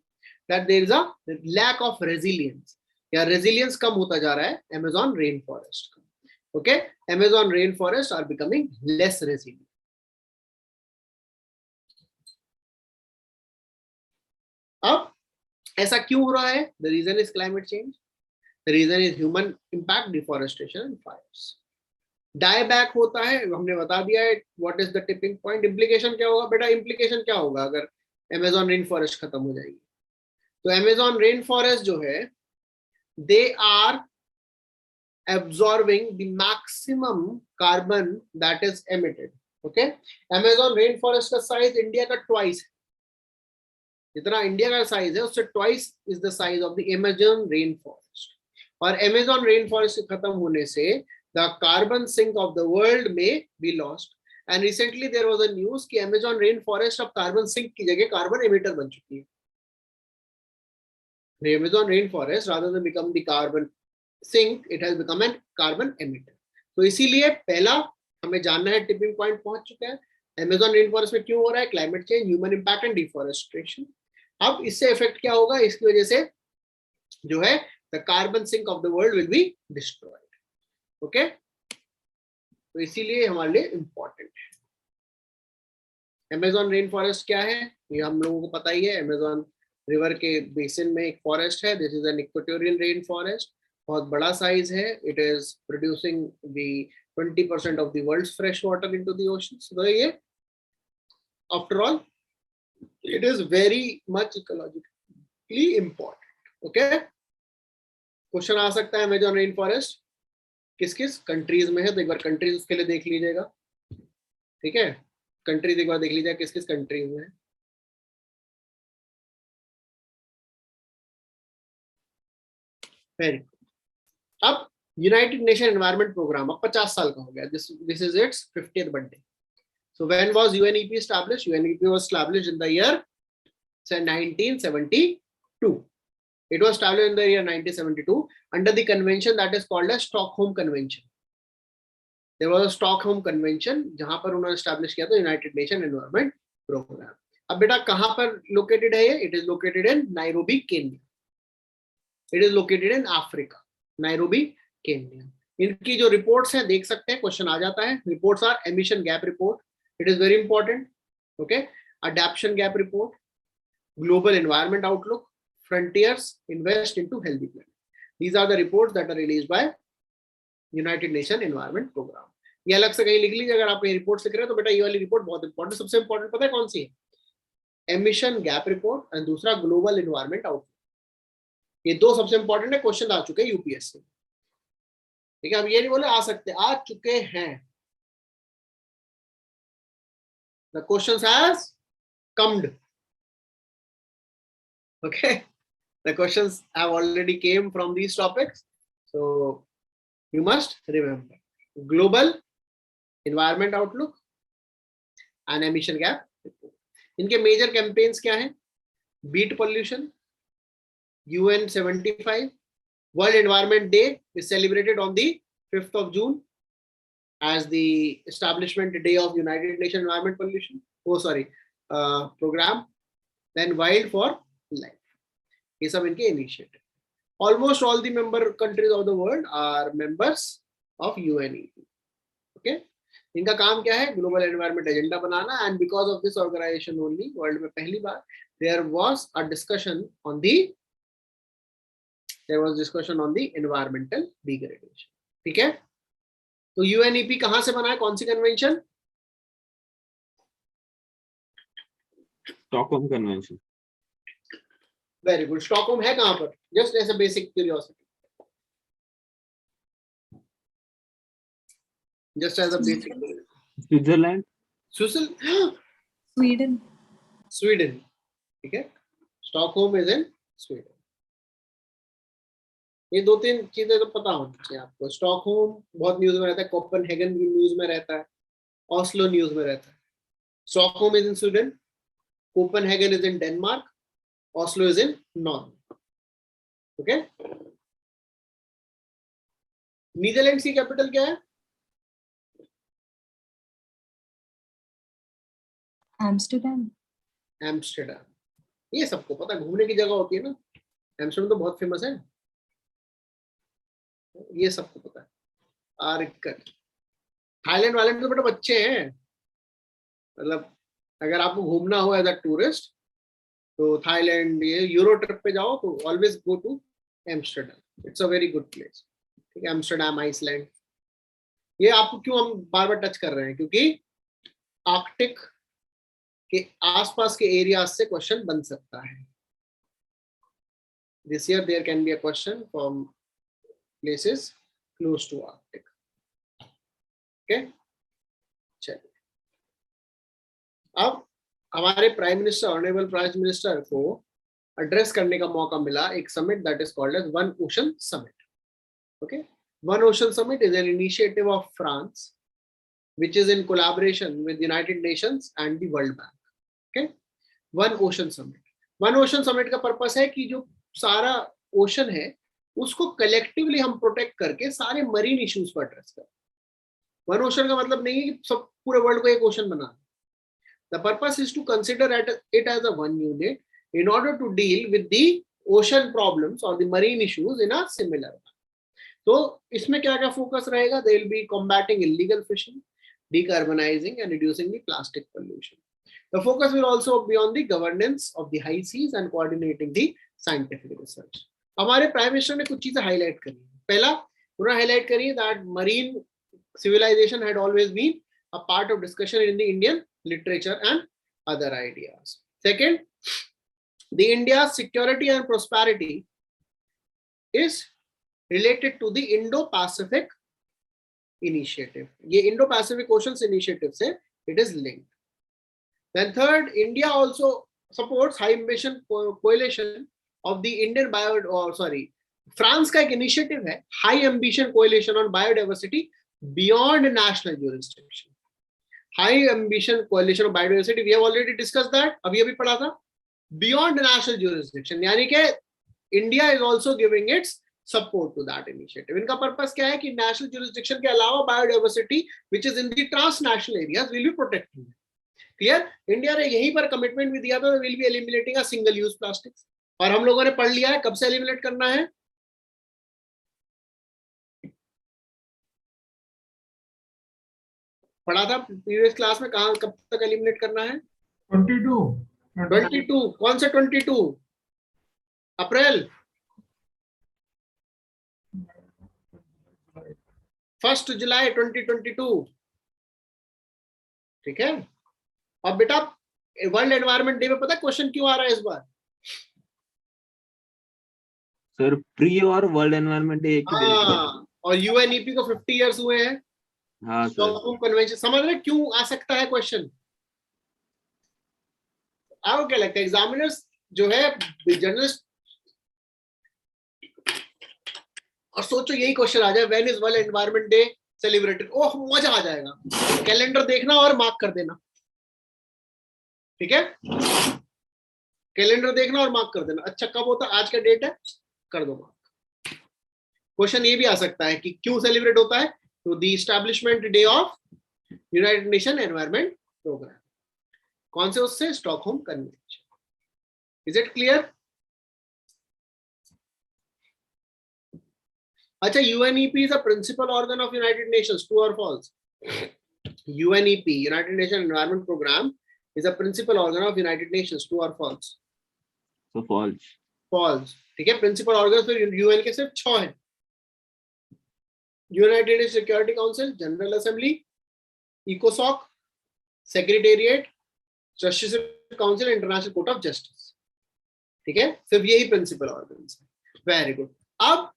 that there is a lack of resilience, या resilience कम होता जा रहा है Amazon rainforest का. Okay, Amazon rainforests are becoming less resilient. अब ऐसा क्यों हो रहा है? The reason is climate change. The reason is human impact, deforestation and fires. Die back होता है, हमने बता दिया है what is the tipping point. Implication क्या होगा बेटा, इम्प्लीकेशन क्या होगा अगर अमेजोन रेन फॉरेस्ट खत्म हो जाएगी? तो अमेजोन रेन फॉरेस्ट जो है, they are absorbing the maximum carbon that is emitted. Okay, Amazon rain forest का साइज इंडिया का ट्वाइस है, जितना इंडिया का साइज है उससे twice is the size of the Amazon rain forest. और अमेजोन रेन फॉरेस्ट खत्म होने से the carbon sink of the world में be lost. And recently there was a news कि अमेजोन रेन फॉरेस्ट अब कार्बन सिंक की जगह carbon emitter बन चुकी है। The Amazon rainforest, rather than become the carbon sink, it has become a carbon emitter. तो इसीलिए पहला हमें जानना है, टिपिंग पॉइंट पहुंच चुका है, अमेजोन रेन फॉरेस्ट में क्यों हो रहा है, climate change, human impact and deforestation. अब इससे इफेक्ट क्या होगा, इसकी वजह से जो है the carbon sink of the world will be destroyed. Okay, तो इसीलिए हमारे लिए इंपॉर्टेंट है। अमेजोन रेन फॉरेस्ट क्या है ये हम लोगों को पता ही है, अमेजोन रिवर के बेसिन में एक फॉरेस्ट है। This is an equatorial rain forest, बहुत बड़ा साइज है। It is producing the 20% of the world's fresh water into the ocean. So ये after all it is very much ecologically important. Okay, question आ सकता है Amazon rain forest किस किस countries में है, तो एक बार कंट्रीज उसके लिए देख लीजिएगा। ठीक है, कंट्रीज एक बार देख लीजिएगा किस किस कंट्रीज में है। Very good. अब यूनाइटेड नेशन एनवायरनमेंट प्रोग्राम अब 50 साल का हो गया। This is it's 50th birthday. So when was UNEP established? UNEP was established in the year 1972। It was established in the year 1972 under the convention that is called as Stockholm Convention. There was a Stockholm Convention जहां पर उन्होंने establish किया था United Nation Environment programme. अब बेटा कहां पर located है ये? It is located in Nairobi, Kenya. It is located in Africa, Nairobi, Kenya. इनकी जो रिपोर्ट्स हैं देख सकते हैं, क्वेश्चन आ जाता है। Reports are emission gap report, it is very important. Okay, adaptation gap report, global environment outlook, frontiers, invest into healthy planet. These are the reports that are released by United Nation Environment Program. ये अलग से कहीं लिख लीजिए अगर आप ये report लिख रहे हैं तो बेटा ये वाली रिपोर्ट बहुत इंपॉर्टेंट। सबसे इंपॉर्टेंट पता है कौन सी है? एमिशन गैप रिपोर्ट एंड दूसरा ग्लोबल एनवायरनमेंट आउटलुक। ये दो सबसे इंपॉर्टेंट है, क्वेश्चन आ चुके हैं यूपीएससी। ठीक है, अब ये नहीं बोले आ सकते, आ चुके हैं। The questions has come. Okay, the questions have already came from these topics, so you must remember global environment outlook and emission gap report. इनके major campaigns क्या हैं? Beat pollution, UN 75, World Environment Day is celebrated on the 5th of June as the establishment day of United Nations Environment Pollution. Program. Then Wild for Life. ये सब इनके initiative. Almost all the member countries of the world are members of UNEP. Okay, इनका काम क्या है? Global environment agenda बनाना। And because of this organization only world में पहली बार there was discussion on the environmental degradation. ठीक है, तो यूएनईपी कहां से बना है, कौन सी convention? Stockholm convention. Very good. Stockholm है कहां पर? Just as a basic curiosity, just as a basic. Switzerland, Sweden. Sweden, ठीक है, स्टॉकहोम इज इन स्वीडन। ये दो तीन चीजें तो पता होनी चाहिए आपको। स्टॉकहोम बहुत न्यूज में रहता है, कोपेनहेगन भी न्यूज में रहता है, ऑस्लो न्यूज में रहता है। Stockholm is in Sweden, Copenhagen is in Denmark, Oslo is in Norway. Okay, Netherlands की कैपिटल क्या है? एम्स्टर्डम। एम्स्टर्डम, ये सबको पता है, घूमने की जगह होती है ना, एम्स्टर्डम तो बहुत फेमस है, ये सबको पता है। थाईलैंड वाले तो बेटा बच्चे हैं, मतलब अगर आपको घूमना हो एज अ टूरिस्ट तो थाईलैंड, ये यूरो ट्रिप पे जाओ तो always go to Amsterdam, it's a very good place. ठीक है, एम्स्टर्डम, आइसलैंड, ये आपको क्यों हम बार बार टच कर रहे हैं, क्योंकि आर्कटिक के आसपास के एरिया से क्वेश्चन बन सकता है. This year there can be a question from places close to Arctic. Okay, चलिए. अब हमारे prime minister, honorable prime minister को एड्रेस करने का मौका मिला एक summit that is called as one ocean summit. Okay, one ocean summit is an initiative of France which is in collaboration with the United Nations and the World Bank. Okay, One Ocean Summit. One Ocean Summit का purpose है कि जो सारा ocean है उसको collectively हम protect करके सारे मरीन इश्यूज को एड्रेस करें. वन ओशन का मतलब नहीं है कि सब पूरे वर्ल्ड को एक ओशन बनाना. The purpose is to consider it as a one unit in order to deal with the ocean problems or the marine issues in a similar way. तो इसमें क्या क्या फोकस रहेगा? They will be combating illegal fishing, decarbonizing and reducing the plastic pollution. The focus will also be on the governance of the high seas and coordinating the scientific research. हमारे prime minister ने कुछ चीजें highlight करी. पहला उन्होंने highlight करी that marine civilization had always been a part of discussion in the Indian literature and other ideas. Second, the India's security and prosperity is related to the Indo-Pacific initiative. ये Indo-Pacific Oceans initiative से it is linked. Then third, India also supports high ambition coalition of the Indian France का एक initiative है high ambition coalition on biodiversity beyond national jurisdiction. High ambition coalition of biodiversity, we have already discussed that. अभी पढ़ा था. Beyond national jurisdiction, यानी कि India is also giving its support to that initiative. इनका purpose क्या है कि national jurisdiction के अलावा biodiversity which is in the transnational areas will be protected. Clear? India ने यहीं पर कमिटमेंट भी दिया था, will be eliminating a single use plastics. और हम लोगों ने पढ़ लिया है कब से एलिमिनेट करना है. पढ़ा था प्रीवियस क्लास में, कहां कब तक एलिमिनेट करना है? 22. कौन से 22? अप्रैल 1 जुलाई 2022. ठीक है. अब बेटा वर्ल्ड एनवायरनमेंट डे में पता है क्वेश्चन क्यों आ रहा है इस बार? सर प्री और वर्ल्ड एनवायरनमेंट डे एक ही दिन. और यूएनईपी को 50 इयर्स हुए हैं. हाँ सर. कन्वेंशन समझ रहे क्यों आ सकता है क्वेश्चन? आपको क्या लगता है एग्जामिनर्स जो है जर्नलिस्ट, और सोचो यही क्वेश्चन आ जाए when is World Environment Day celebrated, oh मजा आ जाएगा. कैलेंडर देखना और मार्क कर देना. ठीक है, कैलेंडर देखना और मार्क कर देना. अच्छा कब होता? आज का डेट है, कर दो मार्क. क्वेश्चन ये भी आ सकता है कि क्यों सेलिब्रेट होता है? तो the establishment day of United Nation Environment Programme. कौन से? उससे Stockholm convention. Is it clear? अच्छा, UNEP is a principal organ of United Nations, true और false? UNEP, United Nation Environment Programme, is a principal organ of United Nations, true और false? तो false. False. ठीक है, principal organ फिर UN के सिर्फ 6 हैं. United Nation Security Council, General Assembly, इकोसॉक, Secretariat, Justice Council, International Court of Justice. ठीक है, सिर्फ यही प्रिंसिपल ऑर्गन्स है. Very good. अब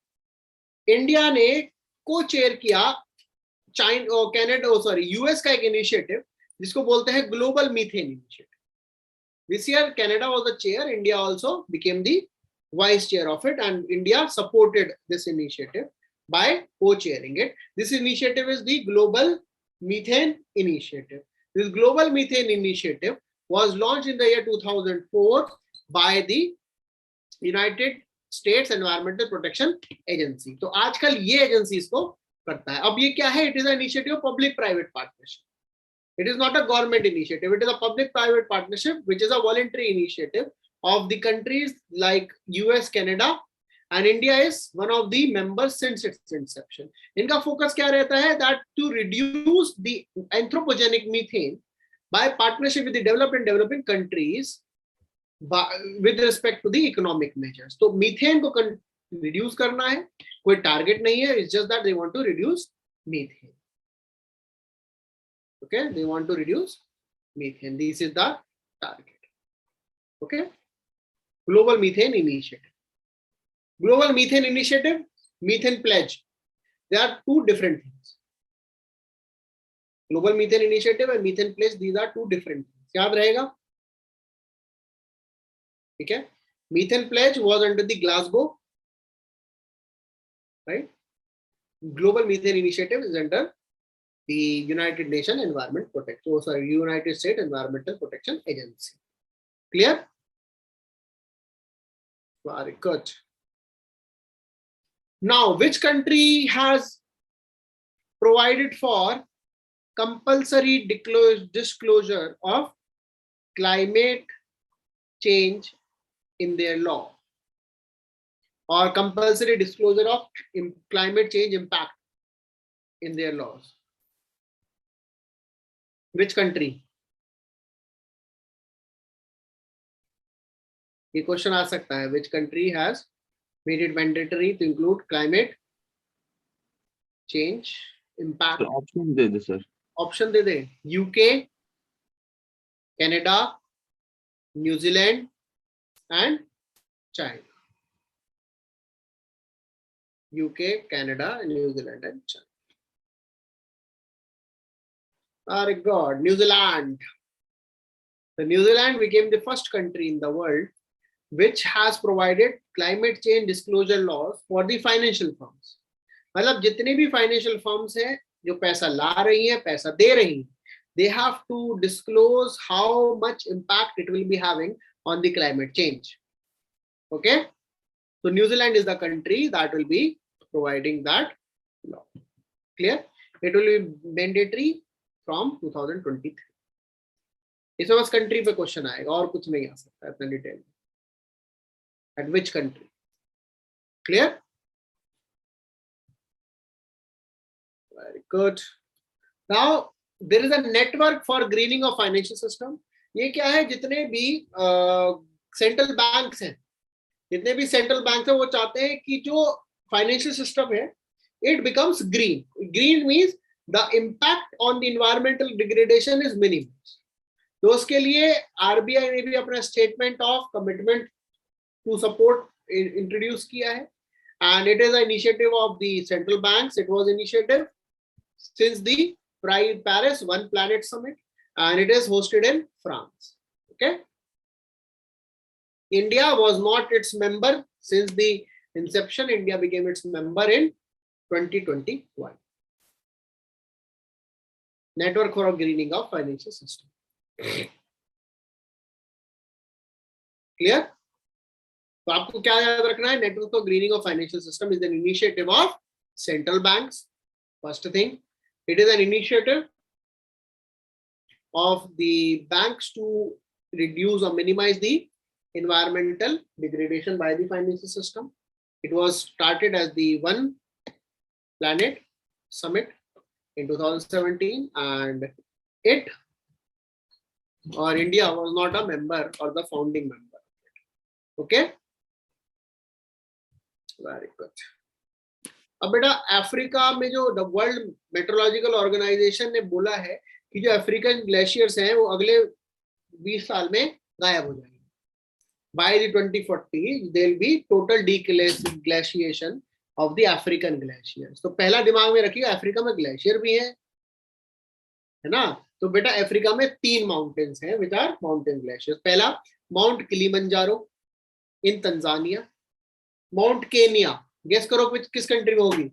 इंडिया ने को चेयर किया यूएस का एक इनिशिएटिव जिसको बोलते हैं global methane initiative. This year Canada was the chair, India also became the vice chair of it, and India supported this initiative by co-chairing it. This initiative is the Global Methane Initiative. This Global Methane Initiative was launched in the year 2004 by the United States Environmental Protection Agency. तो आजकल ये agency इसको करता है. अब ये क्या है? It is an initiative of public-private partnership. It is not a government initiative. It is a public-private partnership, which is a voluntary initiative of the countries like US, Canada, and India is one of the members since its inception. इनका focus क्या रहता है? That to reduce the anthropogenic methane by partnership with the developed and developing countries with respect to the economic measures. तो methane को reduce करना है, कोई target नहीं है. It's just that they want to reduce methane. Okay, they want to reduce methane. This is the target. Okay, global methane initiative. Global methane initiative, methane pledge. They are two different things. Global methane initiative and methane pledge, these are two different things. याद रहेगा? ठीक है? Methane pledge was under the Glasgow, right? Global methane initiative is under the United Nations Environment Protection, United States Environmental Protection Agency. Clear? Very good. Now, which country has provided for compulsory disclosure of climate change in their law, or compulsory disclosure of climate change impact in their laws? Which country? ये question आ सकता है. Which country has made it mandatory to include climate change impact? Option they they sir. Option they they. UK, Canada, New Zealand and China. UK, Canada, New Zealand and China. Very good. New Zealand. So New Zealand became the first country in the world which has provided climate change disclosure laws for the financial firms. मतलब जितने भी financial firms हैं जो पैसा ला रही हैं, पैसा दे रही हैं, they have to disclose how much impact it will be having on the climate change. Okay, so New Zealand is the country that will be providing that law. Clear? It will be mandatory from 2023. इसमें बस country पे question आएगा और कुछ नहीं आ सकता है इतना detail. At which country? Clear? Very good. Now there is a network for greening of financial system. ये क्या है? जितने भी सेंट्रल बैंक्स हैं, जितने भी सेंट्रल बैंक है वो चाहते हैं कि जो फाइनेंशियल सिस्टम है it becomes green. Green means the impact on the environmental degradation is minimum. तो उसके लिए आरबीआई ने भी अपना statement of commitment to support introduce किया है, and it is an initiative of the central banks. It was initiative since the Paris One Planet Summit, and it is hosted in France. Okay. India was not its member since the inception. India became its member in 2021. Network for greening of financial system. Clear? तो आपको क्या याद रखना है? Network for grinning of financial system is an initiative of central banks. First thing, it is an initiative of the banks to reduce or minimize the environmental degradation by the financial system. It was started as the One Planet Summit in 2017, and it or India was not a member or the founding member. Okay, very good. अब बेटा Africa में जो the world meteorological organisation ने बोला है कि जो African glaciers हैं वो अगले 20 साल में गायब हो जाएंगे. By the 2040 there will be total deglaciation of the African glaciers. तो पहला दिमाग में रखिए अफ्रीका में ग्लेशियर भी है ना. तो बेटा अफ्रीका में 3 माउंटेन्स हैं विच आर माउंटेन ग्लेशियर्स. पहला Mount Kilimanjaro in Tanzania, Mount Kenya, guess करो किस कंट्री में होगी?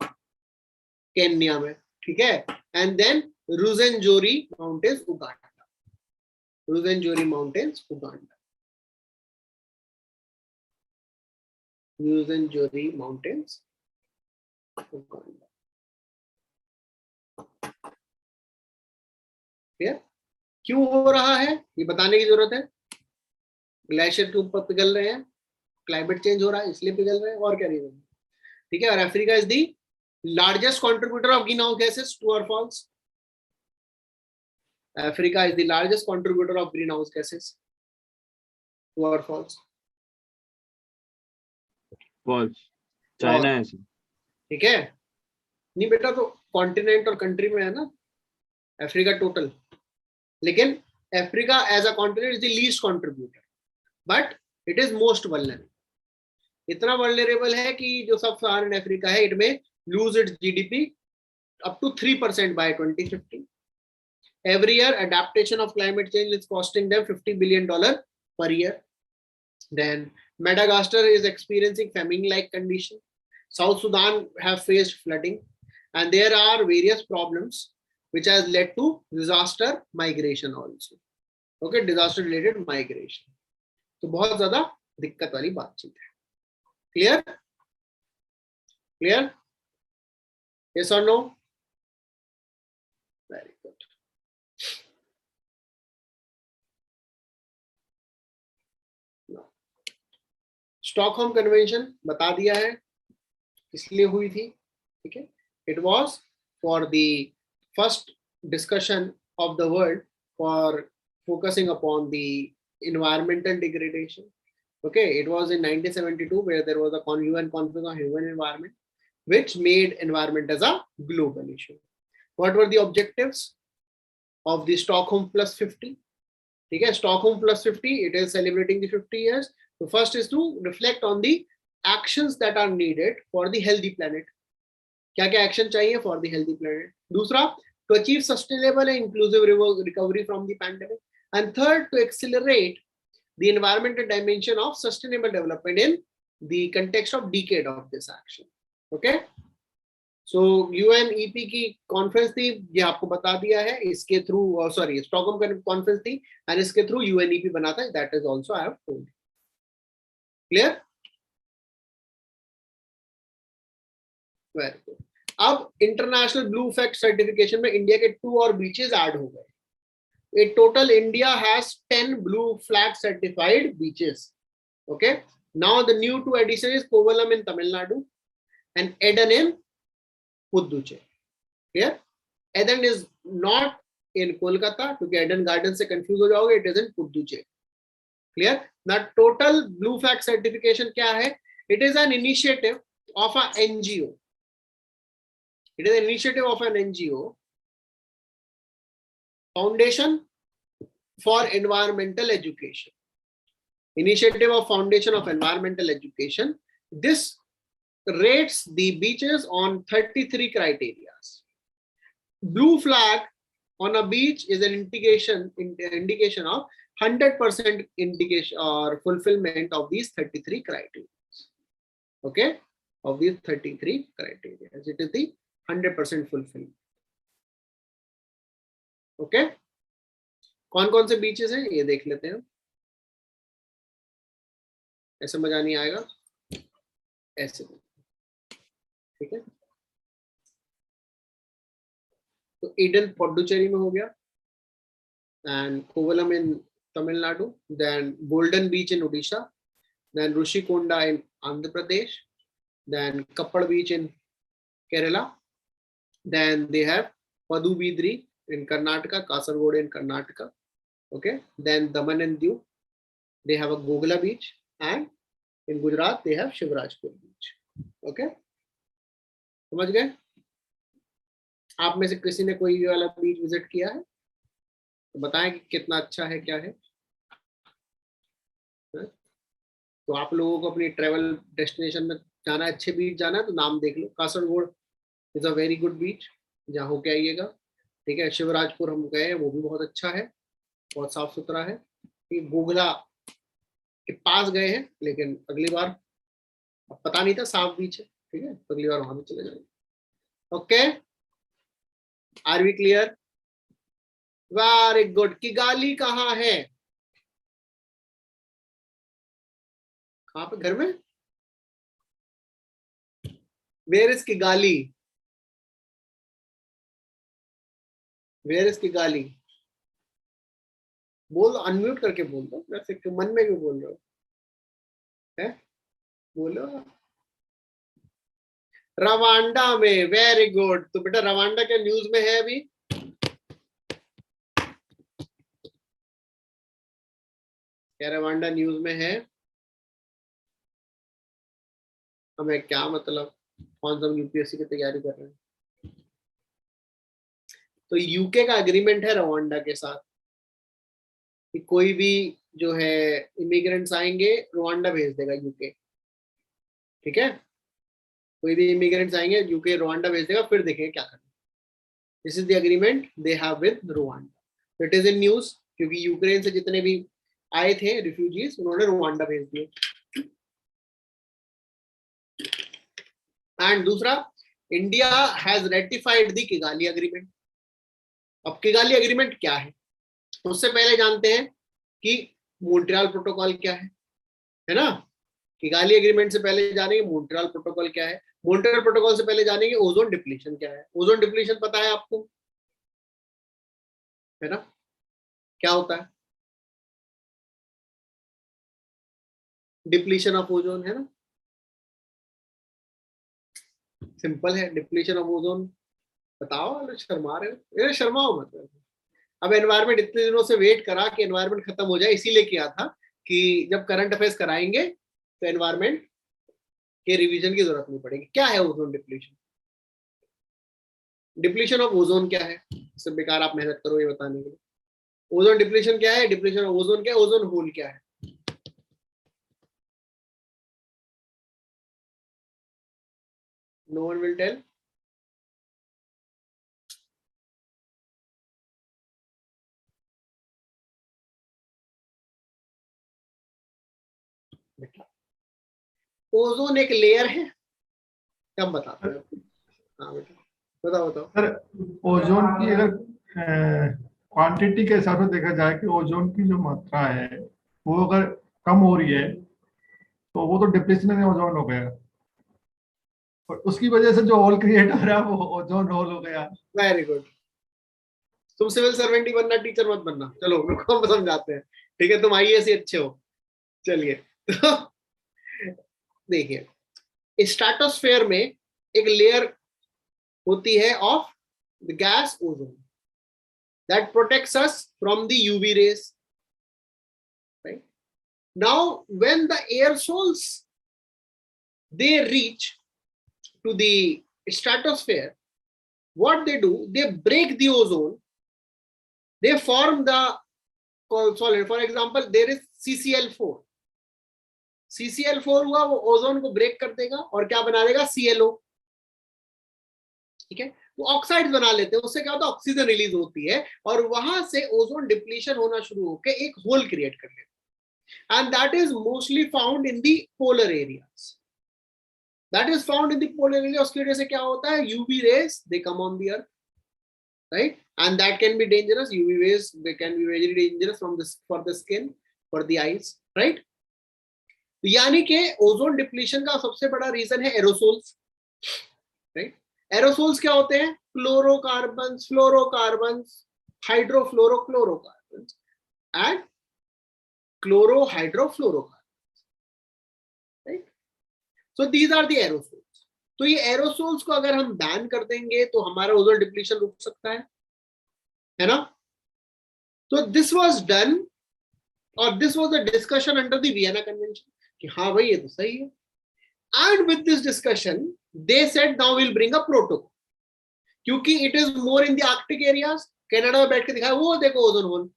केन्या में. ठीक है. And then Rwenzori mountains Uganda. Rwenzori mountains Uganda. Rwenzori mountains Uganda. Clear? क्यों हो रहा है ये बताने की जरूरत है. ग्लेशियर के ऊपर पिघल रहे हैं, क्लाइमेट चेंज हो रहा है इसलिए पिघल रहे हैं, और क्या रीजन. ठीक है. और Africa is the largest contributor of green house gases. True और false? Africa is the largest contributor of greenhouse gases. True or false? False. China है. ठीक है. नहीं बेटा, तो कॉन्टिनेंट और कंट्री में है ना. अफ्रीका टोटल, लेकिन Africa as a continent is the least contributor, but it is most vulnerable. इतना वल्नरेबल है कि जो सब सहारन अफ्रीका है, it may lose its GDP up to 3% by 2050. Every year, adaptation of climate change is costing them $50 billion per year. Then Madagascar is experiencing famine-like condition. South Sudan have faced flooding, and there are various problems which has led to disaster migration also. Okay, disaster-related migration. तो बहुत ज्यादा दिक्कत वाली बातचीत है। Clear? Clear? Yes or no? Very good. Stockholm convention बता दिया है इसलिए हुई थी, ठीक है। It was for the first discussion of the world for focusing upon the environmental degradation. Okay, it was in 1972 where there was a UN conference on human environment which made environment as a global issue. What were the objectives of the Stockholm Plus 50? Okay, Stockholm Plus 50, it is celebrating the 50 years. So first is to reflect on the actions that are needed for the healthy planet. क्या क्या action चाहिए for the healthy planet? दूसरा, to achieve sustainable and inclusive recovery from the pandemic. And third, to accelerate the environmental dimension of sustainable development in the context of decade of this action. Okay. So UNEP की conference थी, ये आपको बता दिया है, इसके through sorry Stockholm का conference थी एंड इसके थ्रू UNEP बना था, that is also I have told. Clear? Very good. अब इंटरनेशनल ब्लू फैक्ट सर्टिफिकेशन में इंडिया के 2 और बीचेस ऐड हो गए। In total, India has 10 blue flag certified beaches. Okay. Now the new 2 addition is Kovalam in Tamil Nadu and Eden in Puducherry. Clear? Eden is not in Kolkata, क्योंकि Eden Garden से confuse हो जाओगे, it is in Puducherry. Clear? Now total blue flag certification क्या है? It is an initiative of an NGO. It is an initiative of an NGO. Foundation for Environmental Education. Initiative of Foundation of Environmental Education. This rates the beaches on 33 criteria. Blue flag on a beach is an indication of 100% indication or fulfillment of these 33 criteria. Okay, of these 33 criteria, it is the 100% fulfillment. Okay. कौन कौन से beaches हैं ये देख लेते हैं। ऐसे मजा नहीं आएगा, ऐसे, ठीक है। तो ईडन पुडुचेरी में हो गया, and Kovalam in Tamil Nadu, then golden beach in Orissa, then Rishikonda in Andhra Pradesh, then Kappad beach in Kerala, then they have Padubidri in Karnataka, Kasaragod in Karnataka. Okay, then Daman and Diu, they have a Gogla beach, and in Gujarat they have Shivrajpur beach. Okay, समझ गए? आप में से किसी ने कोई ये वाला बीच विजिट किया है तो बताएं कि कितना अच्छा है, क्या है। तो आप लोगों को अपनी ट्रेवल डेस्टिनेशन में जाना है, अच्छे बीच जाना है तो नाम देख लो। Kasaragod is a very good beach, जहाँ होके आइएगा, ठीक है। शिवराजपुर हम गए, वो भी बहुत अच्छा है, बहुत साफ सुथरा है। गोगला के पास गए हैं, लेकिन अगली बार पता नहीं था साफ बीच है, ठीक है, अगली बार वहां भी चले जाएंगे। Okay, are we clear? Very good. Kigali कहाँ है? कहाँ पे? घर में? Where is Kigali? Where is Kigali? बोल, अनम्यूट करके बोल दो, वैसे मन में क्यों बोल रहे हो? है, बोलो। रवांडा में। Very good. तो बेटा रवांडा के न्यूज में है अभी? क्या रवांडा न्यूज में है? हमें क्या मतलब, कौन सा यूपीएससी की तैयारी कर रहे हैं? तो यूके का एग्रीमेंट है रवांडा के साथ कि कोई भी जो है इमिग्रेंट्स आएंगे रवांडा भेज देगा यूके, ठीक है, कोई भी इमिग्रेंट्स आएंगे यूके रवांडा भेज देगा, फिर देखेंगे क्या करना। This is the agreement they have with Rwanda. It is in news क्योंकि यूक्रेन से जितने भी आए थे रिफ्यूजीज उन्होंने रवांडा भेज दिए। एंड दूसरा, India has ratified the Kigali agreement. अब किगाली एग्रीमेंट क्या है, उससे पहले जानते हैं कि मॉन्ट्रियल प्रोटोकॉल क्या है ना। किगाली एग्रीमेंट से पहले जानेंगे मॉन्ट्रियल प्रोटोकॉल क्या है, मॉन्ट्रियल प्रोटोकॉल से पहले जानेंगे ओजोन डिप्लीशन क्या है। ओजोन डिप्लीशन पता है आपको, है ना, क्या होता है डिप्लीशन ऑफ ओजोन, है ना, सिंपल है डिप्लीशन ऑफ ओजोन। बताओ, शर्मा रहे हो, शर्माओ मत। अब एनवायरनमेंट इतने दिनों से वेट करा कि एनवायरनमेंट खत्म हो जाए, इसीलिए किया था कि जब करंट अफेयर्स कराएंगे तो एनवायरनमेंट के रिवीजन की जरूरत नहीं पड़ेगी। क्या है ozone depletion? Depletion of ozone क्या है, सब बेकार आप मेहनत करो ये बताने के लिए। ओजोन डिप्लीशन क्या है, डिप्लीशन ऑफ ओजोन क्या है, ओजोन होल क्या है? No one will tell. Ozone एक लेयर है, कब बताते हैं? हाँ बेटा बताओ बताओ। सर ओजोन की अगर क्वांटिटी के हिसाब से देखा जाए कि ओजोन की जो मात्रा है वो अगर कम हो रही है तो वो तो डिप्लीशन में ओजोन हो गया, और उसकी वजह से जो होल क्रिएट हो रहा है वो ओजोन होल हो गया। Very good. तुम सिविल सर्वेंट ही बनना, टीचर मत बनना। चलो रुको हम समझाते हैं, ठीक है, तुम आईएएस ही अच्छे हो। चलिए तो देखिए, स्ट्रेटोस्फेयर में एक लेयर होती है of the gas ozone that protects us from the UV rays, right. Now when the aerosols they reach to the stratosphere, what they do, they break the ozone, they form the solid. For example, there is CCl4, CCl4 हुआ, वो ozone को break कर देगा और क्या बना देगा, ClO, ठीक है। वो ऑक्साइड बना लेते हैं, उससे क्या होता है, ऑक्सीजन रिलीज होती है और वहां से ओजोन डिप्लीशन होना शुरू होकर एक होल क्रिएट कर लेते हैं। And that is mostly found in the polar areas, that is found in the polar area। उसकी वजह से क्या होता है, UV rays they come on the earth, right, and that can be dangerous। UV rays they can be very dangerous from this for the skin, for the eyes, right। यानी कि ozone depletion का सबसे बड़ा reason है aerosols, right. Aerosols क्या होते हैं, chlorocarbons, fluorocarbons, hydrofluorochlorocarbons and chlorohydrofluorocarbons, right. So these are the aerosols। तो ये एरोसोल्स को अगर हम बैन कर देंगे तो हमारा ओजोन डिप्लीशन रुक सकता है ना। तो दिस वाज डन और this was a discussion under the Vienna convention कि हाँ भाई ये तो सही है। And with this discussion they said now will bring a protocol, क्योंकि it is more in the Arctic areas. Canada में बैठ के दिखाया, वो देखो ओजोन होल,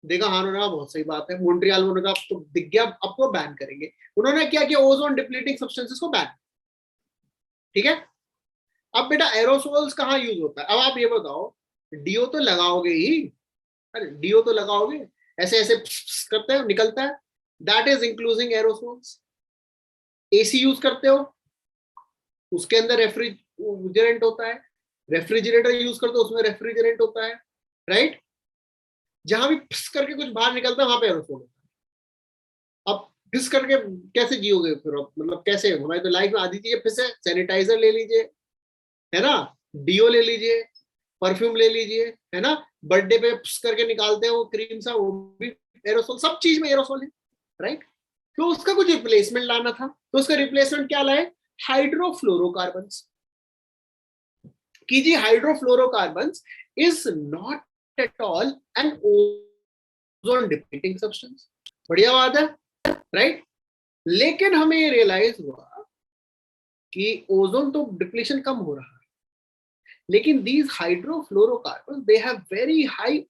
देखा, हाँ उन्होंने बहुत सही बात है। मॉन्ट्रियल में आपको दिख गया, आपको बैन करेंगे। उन्होंने क्या किया, ओजोन डिप्लीटिंग सब्सटेंसेस को बैन, ठीक है। अब बेटा एरोसोल्स कहाँ यूज होता है, अब आप ये बताओ, डीओ तो लगाओगे ही, अरे डीओ तो लगाओगे, ऐसे ऐसे करते हैं निकलता है, that is including aerosols. AC use करते हो, उसके अंदर रेफ्रिजरेंट होता है, रेफ्रिजरेटर यूज करते हो, उसमें रेफ्रिजरेंट होता है, राइट। जहां भी फिस करके कुछ बाहर निकलता है वहां पे एरोसोल होता है। अब फिस करके कैसे जियोगे फिर, मतलब कैसे, हमारी तो लाइफ में आधी चीजें फिस है। सैनिटाइजर ले लीजिए, है ना, डीओ ले लीजिए, परफ्यूम ले लीजिए, है ना, बर्थडे पे फिस करके निकालते हैं वो क्रीम सा, वो भी एरोसोल, सब चीज में एरोसोल है, राइट। तो उसका कुछ रिप्लेसमेंट लाना था, तो उसका रिप्लेसमेंट क्या लाए, हाइड्रोफ्लोरोकार्बन्स। कीजिए, hydrofluorocarbons is not at all an ozone depleting substance। बढ़िया बात है, राइट। लेकिन हमें ये रियलाइज हुआ कि ओजोन तो डिप्लीशन कम हो रहा है, लेकिन these hydrofluorocarbons they have very high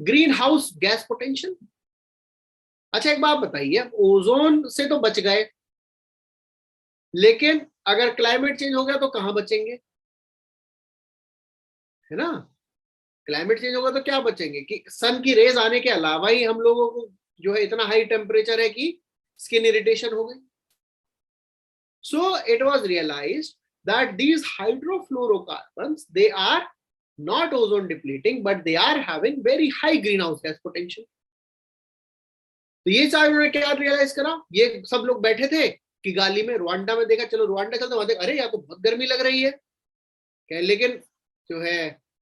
greenhouse gas potential. अच्छा एक बात बताइए, ओजोन से तो बच गए, लेकिन अगर क्लाइमेट चेंज हो गया तो कहां बचेंगे, है ना? क्लाइमेट चेंज होगा तो क्या बचेंगे कि सन की रेज आने के अलावा ही हम लोगों को जो है इतना हाई टेम्परेचर है कि स्किन इरिटेशन हो गई. So it was realized that these hydrofluorocarbons, they are not ozone depleting, but they are having very high greenhouse gas potential. तो ये सारे उन्होंने क्या रियलाइज करा, ये सब लोग बैठे थे कि गाली में रुवांडा में देखा, चलो रुवांडा चलते, वहां अरे यार तो बहुत गर्मी लग रही है, कह लेकिन जो है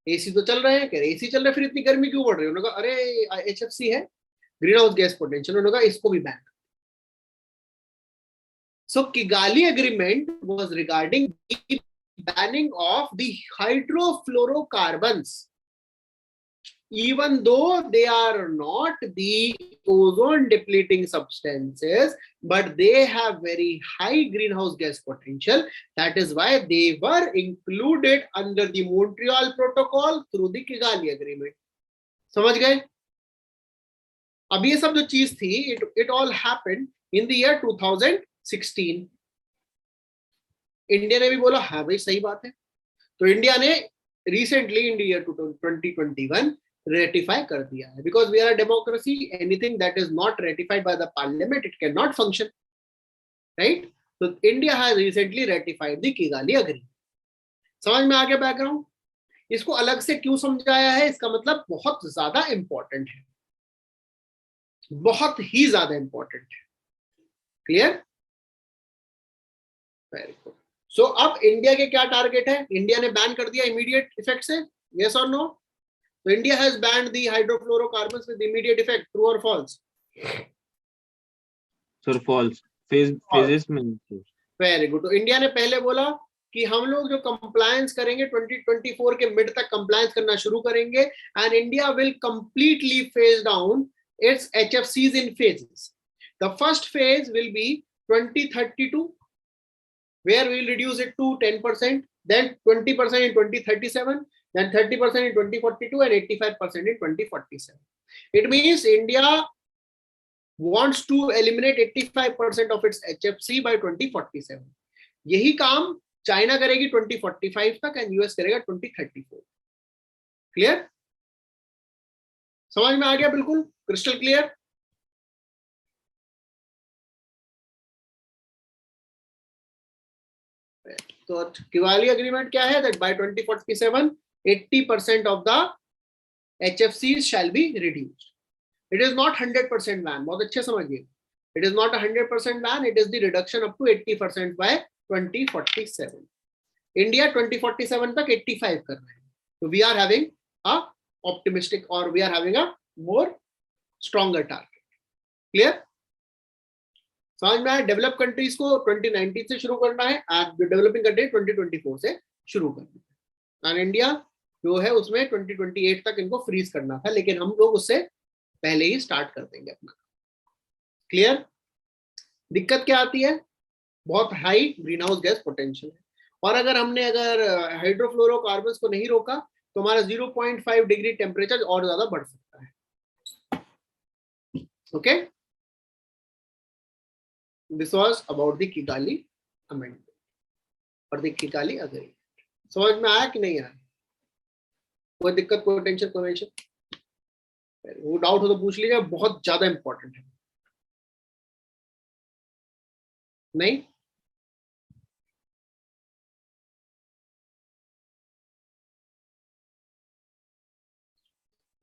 एसी तो चल रहे हैं, कह रहे एसी चल रहे हैं, फिर इतनी गर्मी क्यों बढ़ रही है? उन्होंने कहा अरे एचएफसी है, ग्रीन हाउस गैस पोटेंशियल, उन्होंने कहा इसको भी ban. So Kigali Agreement was regarding the banning of the hydrofluorocarbons, even though they are not the ozone depleting substances, but they have very high greenhouse gas potential. That is why they were included under the Montreal Protocol through the Kigali Agreement. समझ गए? अब ये सब जो चीज थी, it all happened in the year 2016. India ने भी बोला हाँ भाई सही बात है, तो इंडिया ने रिसेंटली इन ईयर 2021 रेटिफाई कर दिया है. Because we are a democracy, anything that is not ratified by the parliament it can not function, right? तो India has recently ratified the Kigali agreement. समझ में आ गया बैकग्राउंड? इसको अलग से क्यों समझाया है, इसका मतलब बहुत ज्यादा इंपॉर्टेंट है, बहुत ही ज्यादा इंपॉर्टेंट है. क्लियर? Very good. सो अब इंडिया के क्या टारगेट है? इंडिया ने बैन कर दिया इमीडिएट इफेक्ट से, यस और नो? तो India has banned the hydrofluorocarbons with immediate effect, true और फॉल्स? सर फॉल्स, फेजेस में. Very good. तो इंडिया ने पहले बोला कि हम लोग जो कंप्लायंस करेंगे 2024 के मिड तक कंप्लायंस करना शुरू करेंगे, and India will completely phase down it's HFCs in phases. The first phase will be 2032, where we will reduce it to 10%, then 20% in 2037, then 30% in 2042, and 85% in 2047. It means India wants to eliminate 85% of its HFC by 2047. यही काम China करेगी 2045 तक, and US करेगा 2034. Clear? समझ में आ गया? बिल्कुल क्रिस्टल क्लियर. तो किगाली एग्रीमेंट क्या है? That bye 2047 80% of the HFCs shall be reduced. It is not 100% ban. बहुत अच्छे समझिए, it is not a 100% ban, it is the reduction up to 80% by 2047. India 2047 तक 85 कर रहे हैं. So we are having a optimistic, or we are having a more stronger target. Clear? समझ में आया? डेवलप कंट्रीज को 2019 से शुरू करना है, एंड डेवलपिंग कंट्री 2024 से शुरू करना है, एंड इंडिया जो है उसमें 2028 तक इनको फ्रीज करना था, लेकिन हम लोग उससे पहले ही स्टार्ट कर देंगे अपना. क्लियर? दिक्कत क्या आती है? बहुत high green house gas potential है, और अगर हमने हाइड्रोफ्लोरोकार्बन्स को नहीं रोका तो हमारा 0.5 डिग्री टेम्परेचर और ज्यादा बढ़ सकता है. Okay, this was about the Kigali amendment और द किगाली एग्रीमेंट. समझ में आया कि नहीं आया? कोई दिक्कत, कोई टेंशन, कोई मेंशन? वो डाउट हो तो पूछ लीजिए, बहुत ज्यादा इंपॉर्टेंट है. नहीं?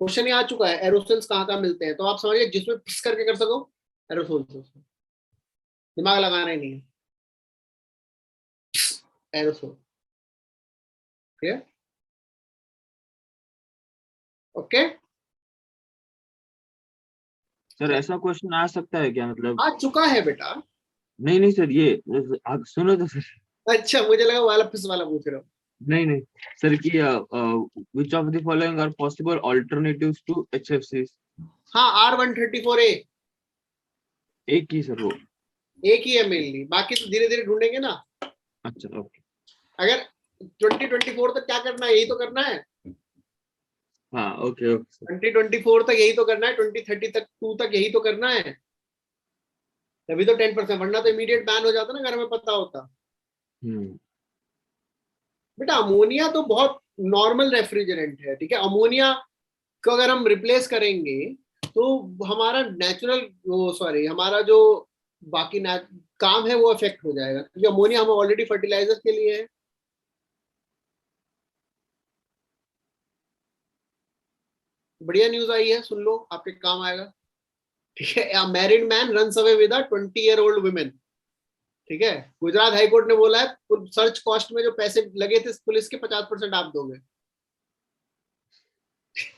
क्वेश्चन ये आ चुका है, एरोसोल्स कहाँ कहाँ मिलते हैं, तो आप समझिए जिसमें फिक्स करके कर सको एरोसोल्स, दिमाग लगाना ही नहीं है. एरोसोल. क्लियर? ओके. सर ऐसा क्वेश्चन आ सकता है क्या? मतलब आ चुका है बेटा. नहीं नहीं सर, ये आप सुनो तो सर. अच्छा, मुझे लगा वाला फिस वाला पूछ रहे हो. नहीं नहीं सर कि which of the following are possible alternatives to HFCs? हाँ, R134A एक ही सर, वो एक ही है मेनली, बाकी तो धीरे धीरे ढूंढेंगे ना. अच्छा ओके. अगर 2024 तक क्या करना है, यही तो करना है। हाँ ओके ओके 2024 तक यही तो करना है, 2030 तक 2 तक यही तो करना है, तभी तो 10%, वरना तो इमीडिएट बैन हो जाता ना अगर हमें पता होता। बेटा अमोनिया तो बहुत नॉर्मल रेफ्रिजरेंट है, ठीक है। अमोनिया को अगर हम रिप्लेस करेंगे तो हमारा नेचुरल वो सॉरी हमारा जो बाकी काम है वो इफेक्ट हो जाएगा, क्योंकि अमोनिया हम ऑलरेडी फर्टिलाइजर के लिए है। बढ़िया न्यूज आई है, सुन लो, आपके काम आएगा, ठीक है। A married man runs away with a 20-year-old women, ठीक है। गुजरात हाईकोर्ट ने बोला है सर्च कॉस्ट में जो पैसे लगे थे पुलिस के 50% आप दोगे,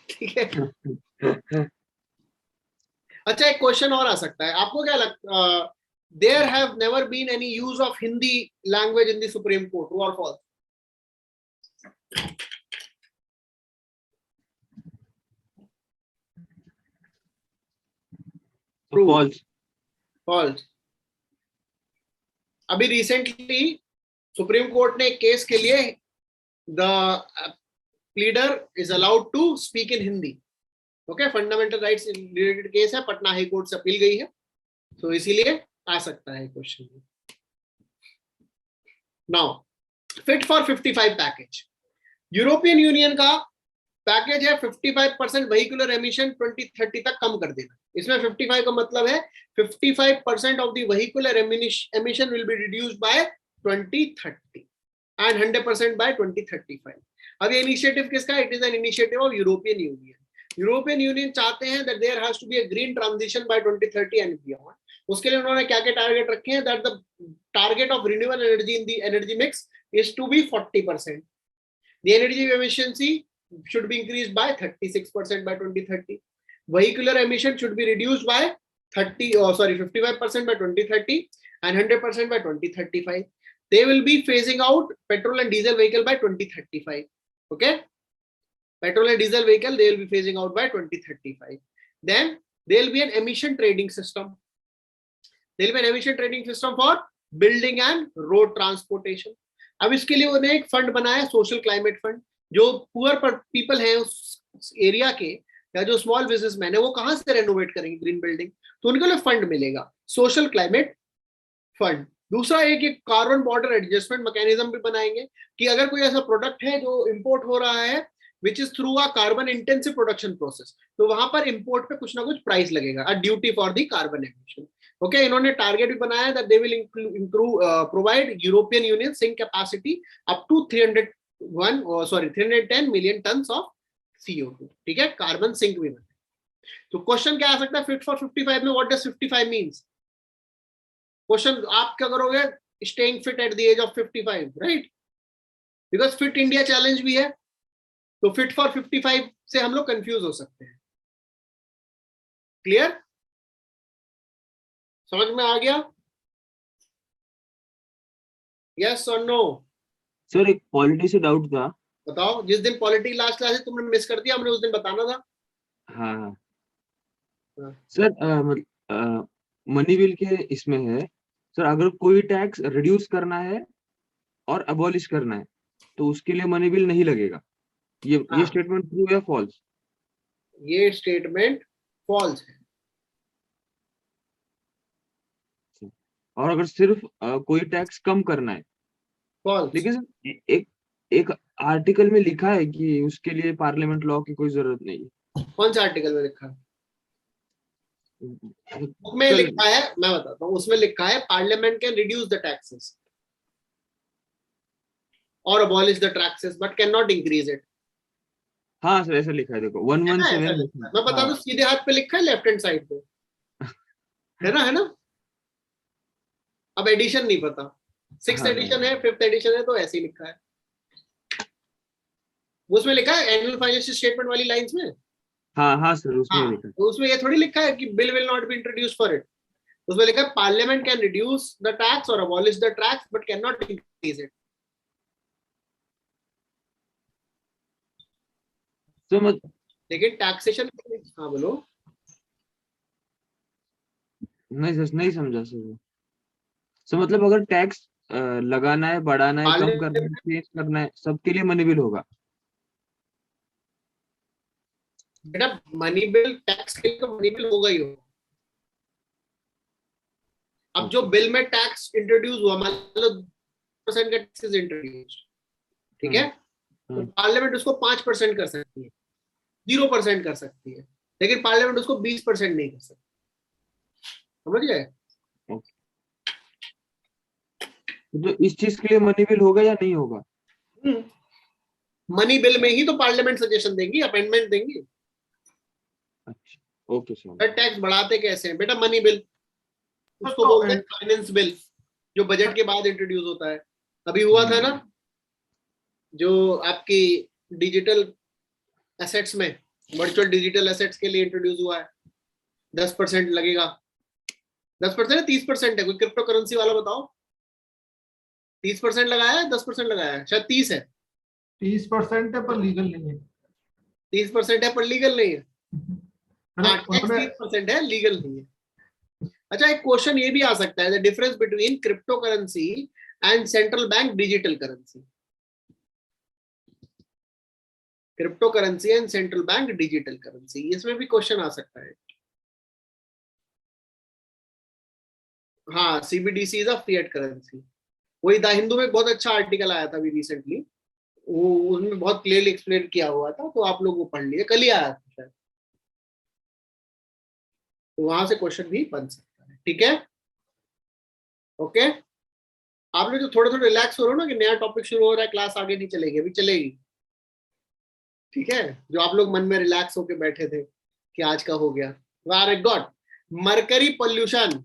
ठीक है। अच्छा एक क्वेश्चन और आ सकता है, आपको क्या लगता है, there have never been any use of Hindi language in the supreme court, true और फॉल्स? False false. अभी रिसेंटली सुप्रीम कोर्ट ने एक केस के लिए the pleader is allowed to speak in Hindi, okay. Fundamental rights related case है, Patna high court से appeal गई है, तो इसीलिए आ सकता है question. Now fit for 55 package, European Union का पैकेज है 55% व्हीकुलर एमिशन 2030 तक कम कर देना। इसमें 55 का मतलब है 55% of the vehicular emission will be reduced by 2030 and 100% by 2035। अब ये इनिशिएटिव किसका है? It is an initiative of European Union. European Union चाहते हैं that there has to be a green transition by 2030 and beyond. उसके लिए उन्होंने क्या क्या टारगेट रखे हैं? That the target of renewable energy in the energy mix is to be 40%। The energy efficiency should be increased by 36% by 2030. Vehicular emission should be reduced by 55% by 2030 and 100% by 2035. They will be phasing out petrol and diesel vehicle by 2035. Okay, petrol and diesel vehicle they will be phasing out by 2035. Then there will be an emission trading system. There will be an emission trading system for building and road transportation. अब इसके लिए उन्हें एक fund बनाया, social climate fund. जो poor people है उस area के या जो स्मॉल बिजनेसमैन है वो कहां से रेनोवेट करेंगे ग्रीन बिल्डिंग, तो उनके लिए फंड मिलेगा, सोशल क्लाइमेट फंड। दूसरा एक कार्बन बॉर्डर एडजस्टमेंट मैकेनिज्म भी बनाएंगे कि अगर कोई ऐसा प्रोडक्ट है जो इंपोर्ट हो रहा है which is through a carbon intensive production process, तो वहां पर इंपोर्ट पे कुछ ना कुछ प्राइस लगेगा, a duty for the carbon emission. Okay, इन्होंने टारगेट भी बनाया that they will provide European Union sink capacity up to 310 million tons of CO2, ठीक है, कार्बन सिंक भी बने। तो क्वेश्चन क्या आ सकता है फिट फॉर 55 में? What does 55 means? क्वेश्चन आप क्या करोगे? Staying fit at the age of 55, right? Because fit India challenge भी है, तो फिट फॉर 55 से हम लोग कंफ्यूज हो सकते हैं। क्लियर? समझ में आ गया? यस और नो? सर एक पॉलिटी से डाउट था। बताओ। जिस दिन पॉलिटी लास्ट क्लास है तुमने मिस कर दिया, हमने उस दिन बताना था। हाँ हाँ। सर मनी बिल के इसमें है सर, अगर कोई टैक्स रिड्यूस करना है और अबॉलिश करना है तो उसके लिए मनी बिल नहीं लगेगा। ये स्टेटमेंट ट्रू या फॉल्स? ये स्टेटमेंट फॉल्स है। और अगर सिर्फ कोई टैक्स कम करना है? फॉल्स। लेकिन सर एक एक आर्टिकल में लिखा है कि उसके लिए पार्लियामेंट लॉ की कोई जरूरत नहीं है। कौन सा आर्टिकल में लिखा है? उसमें सर लिखा है, मैं बताता हूँ, उसमें लिखा है parliament can reduce the taxes और abolish the taxes but can not increase it. हाँ सर ऐसा लिखा है, देखो है ना, ऐसा 117 लिखा है। मैं बता दूं, हाँ। सीधे हाथ पे लिखा है, लेफ्ट हैंड साइड पे है ना, है ना। अब एडिशन नहीं पता, 6th हाँ एडिशन है, 5th एडिशन है, तो ऐसे ही लिखा है। उसमें लिखा है एनुअल फाइनेंशियल स्टेटमेंट वाली लाइंस में। हाँ सर उसमें हाँ, लिखा है। तो उसमें ये थोड़ी लिखा है कि bill will not be introduce for it. उसमें लिखा है parliament can reduce the tax और abolish the tax but can not increase it. समझ लेकिन टैक्सेशन, हाँ बोलो। नहीं सर, नहीं समझा सर। मतलब अगर टैक्स लगाना है, बढ़ाना है, कम पार्लियामेंट करना है, चेंज करना है, सबके लिए मनी बिल होगा। बेटा मनी बिल टैक्स के लिए तो मनी बिल होगा ही होगा। अब जो बिल में टैक्स इंट्रोड्यूस हुआ, मान लो 10% का टैक्स इंट्रोड्यूस, ठीक है, तो पार्लियामेंट उसको 5% कर सकती है, 0% कर सकती है, लेकिन पार्लियामेंट उसको 20% नहीं कर सकती। समझ गए? तो इस चीज के लिए मनी बिल होगा या नहीं होगा? मनी बिल में ही तो पार्लियामेंट सजेशन देंगी, अमेंडमेंट देंगी। अच्छा, ओके सर। टैक्स बढ़ाते कैसे हैं बेटा? मनी बिल, उसको तो बोलते हैं फाइनेंस बिल, जो बजट के बाद इंट्रोड्यूस होता है। अभी हुआ था ना, जो आपकी डिजिटल एसेट्स में, वर्चुअल डिजिटल एसेट्स के लिए इंट्रोड्यूस हुआ है, 10% लगेगा। 10% है, 30% है? कोई क्रिप्टो करेंसी वाला बताओ। 30% लगाया है, 10% लगाया है? शायद 30 है। 30% है पर लीगल नहीं है। 30% है पर लीगल नहीं है। हाँ, टैक्स उन्होंने 30% है, लीगल नहीं है। अच्छा, एक क्वेश्चन ये भी आ सकता है, the difference between crypto currency and central bank digital currency. Crypto currency and central bank digital currency, इसमें भी क्वेश्चन आ सकता है। हाँ, CBDC is a fiat currency. वही द हिंदू में बहुत अच्छा आर्टिकल आया था अभी रिसेंटली, वो उसमें बहुत क्लियरली एक्सप्लेन किया हुआ था, तो आप लोग वो पढ़ लिए, कल ही आया था शायद, तो वहां से क्वेश्चन भी बन सकता है। ठीक है, ओके। आप लोग जो थोड़े थोड़े रिलैक्स हो रहे हो ना, कि नया टॉपिक शुरू हो रहा है, क्लास आगे नहीं चलेगी, अभी चलेगी। ठीक है, जो आप लोग मन में रिलैक्स होके बैठे थे कि आज का हो गया, वेरी गुड। मरकरी पोल्यूशन,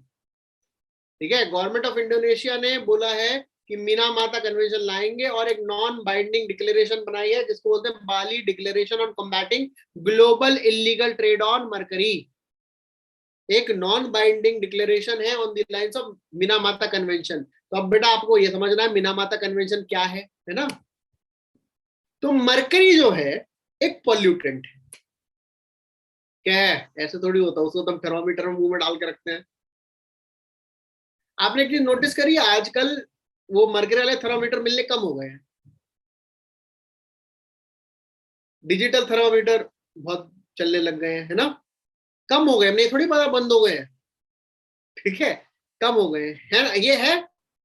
ठीक है, गवर्नमेंट ऑफ इंडोनेशिया ने बोला है कि मीना माता कन्वेंशन लाएंगे, और एक नॉन बाइंडिंग डिक्लेरेशन बनाई है जिसको बोलते हैं Bali declaration on combating global illegal trade on mercury. एक नॉन बाइंडिंग डिक्लेरेशन है on the lines of Minamata convention. तो अब बेटा आपको ये समझना है मीना माता कन्वेंशन क्या है ना? तो मरकरी जो है एक पॉल्यूटेंट है। क्या है? ऐसे थोड़ी होता है, उसको तो हम थर्मामीटर में मुंह में डाल के रखते हैं। आपने एक चीज नोटिस करी, आजकल वो मरकरी वाले थर्मामीटर मिलने कम हो गए हैं। डिजिटल थर्मामीटर बहुत चलने लग गए हैं, है ना? कम हो गए, नहीं थोड़ी पता बंद हो गए हैं, ठीक है, कम हो गए हैं, है ना? ये है,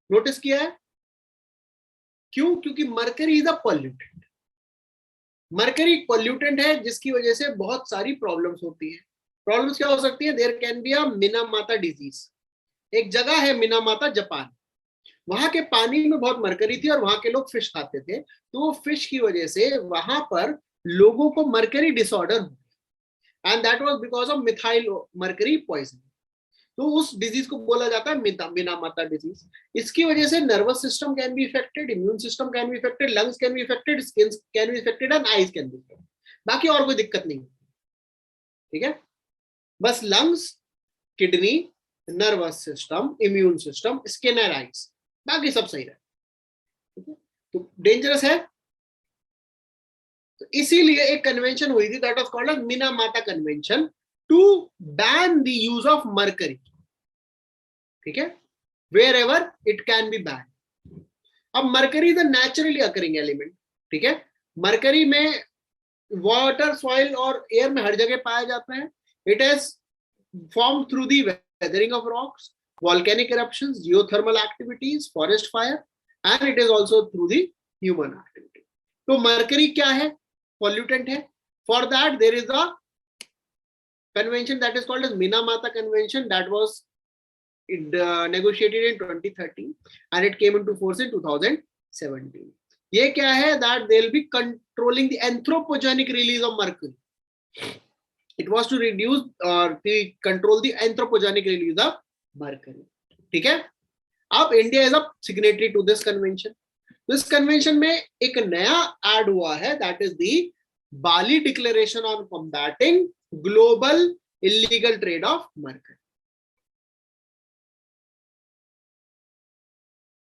नोटिस किया है? क्यों? क्योंकि mercury is a pollutant. Mercury एक पॉल्यूटेंट है जिसकी वजह से बहुत सारी प्रॉब्लम्स होती है। प्रॉब्लम्स क्या हो सकती है? There can be a Minamata disease. एक जगह है मिनामाता, जापान, वहां के पानी में बहुत मरकरी थी और वहां के लोग फिश खाते थे, तो वो फिश की वजह से वहां पर लोगों को मरकरी डिसऑर्डर हो, and that was because of methyl mercury poisoning. तो उस डिजीज को बोला जाता है मिनामाता डिजीज। इसकी वजह से nervous system can be affected, immune system can be affected, lungs can be affected, skin can be affected and eyes can be affected. बाकी और कोई दिक्कत नहीं, ठीक है? बस lungs, kidney, nervous system, immune system, skin and eyes, बाकी सब सही रहे, ठीक है? तो डेंजरस है। तो इसीलिए एक कन्वेंशन हुई थी, that was called as Minamata convention, to ban the use of mercury, ठीक है, wherever it can be ban. अब mercury is a naturally occurring element, ठीक है, मरकरी में वाटर, सॉइल और एयर में हर जगह पाया जाता है। It has form through the weathering of rocks, volcanic eruptions, geothermal activities, forest fire, and it is also through the human activity. तो मरकरी क्या है? पॉल्यूटेंट है। For that there is a convention that is called as Minamata Convention that was negotiated in 2013 and it came into force in 2017. ये क्या है? That they will be controlling the anthropogenic release of mercury. It was to reduce or control the anthropogenic release of mercury. ठीक है? अब India is a signatory to this convention. इस convention में एक नया ऐड हुआ है, that is the Bali declaration on combating global illegal trade of mercury.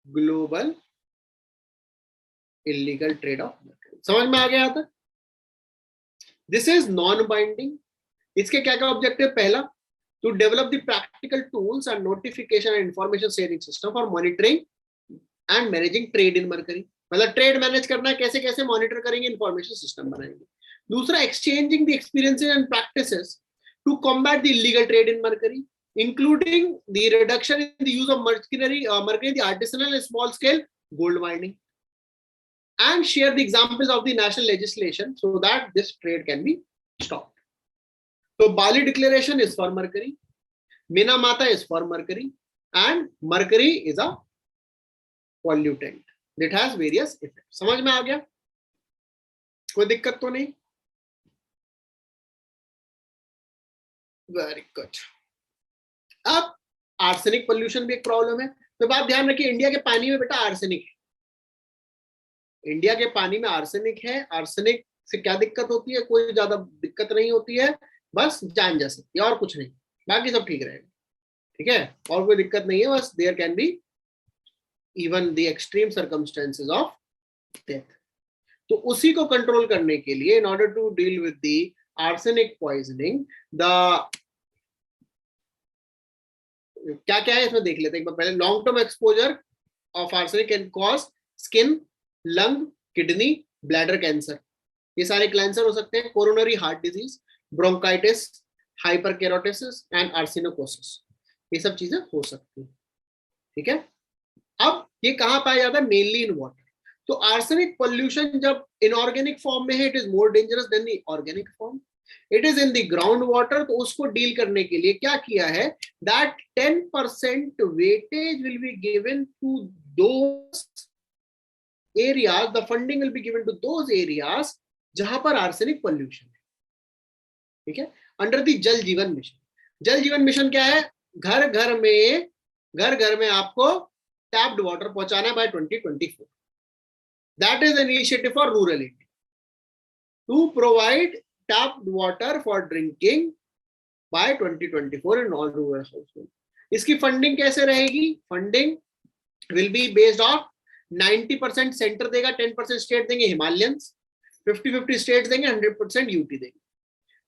Global illegal trade of mercury, समझ में आ गया था? This is non binding. इसके क्या क्या ऑब्जेक्टिव? पहला, to develop the practical tools and notification and information sharing system for monitoring and managing trade in mercury, मतलब ट्रेड मैनेज करना है, कैसे कैसे मॉनिटर करेंगे, इंफॉर्मेशन सिस्टम बनाएंगे। दूसरा, exchanging the experiences and practices to combat the illegal trade in mercury, including the reduction in the use of mercury, the artisanal and small scale gold mining, and share the examples of the national legislation so that this trade can be stopped. So Bali Declaration is for mercury, Minamata is for mercury, and mercury is a pollutant that has various effects. समझ में आ गया? कोई दिक्कत तो नहीं? Very good. अब arsenic pollution भी एक प्रॉब्लम है। तो बात ध्यान रखिए, इंडिया के पानी में बेटा आर्सेनिक है, इंडिया के पानी में आर्सेनिक है। आर्सेनिक से क्या दिक्कत होती है? कोई ज्यादा दिक्कत नहीं होती है, बस जान जा सकती है और कुछ नहीं, बाकी सब ठीक रहेगा। ठीक है, और कोई दिक्कत नहीं है, बस there can be even the extreme circumstances of death. तो उसी को कंट्रोल करने के लिए, in order to deal with the arsenic poisoning, the क्या क्या है इसमें देख लेते हैं एक बार पहले। Long term exposure of arsenic can cause skin, lung, kidney, bladder cancer, ये सारे कैंसर हो सकते हैं। Coronary heart disease, bronchitis, hyperkeratosis and arsenicosis, ये सब चीजें हो सकती हैं। ठीक है, अब ये कहां पाया जाता है? Mainly in water. तो आर्सेनिक पोल्यूशन जब इनऑर्गेनिक फॉर्म में है, it is more dangerous than the organic form. It is in the ground water. तो उसको डील करने के लिए क्या किया है, that 10% weightage will be given to those areas, the funding will be given to those areas जहां पर आर्सेनिक पोल्यूशन है। ठीक है, अंडर द जल जीवन मिशन। जल जीवन मिशन क्या है? घर घर में आपको टैप्ड वाटर पहुंचाना है by 2024। That is an initiative for rural India to provide tapped water for drinking by 2024 in all rural households. इसकी फंडिंग कैसे रहेगी? Funding will be based on 90% centre देगा, 10% स्टेट देंगे, हिमालयंस 50-50 स्टेट देंगे, 100% UT देंगे।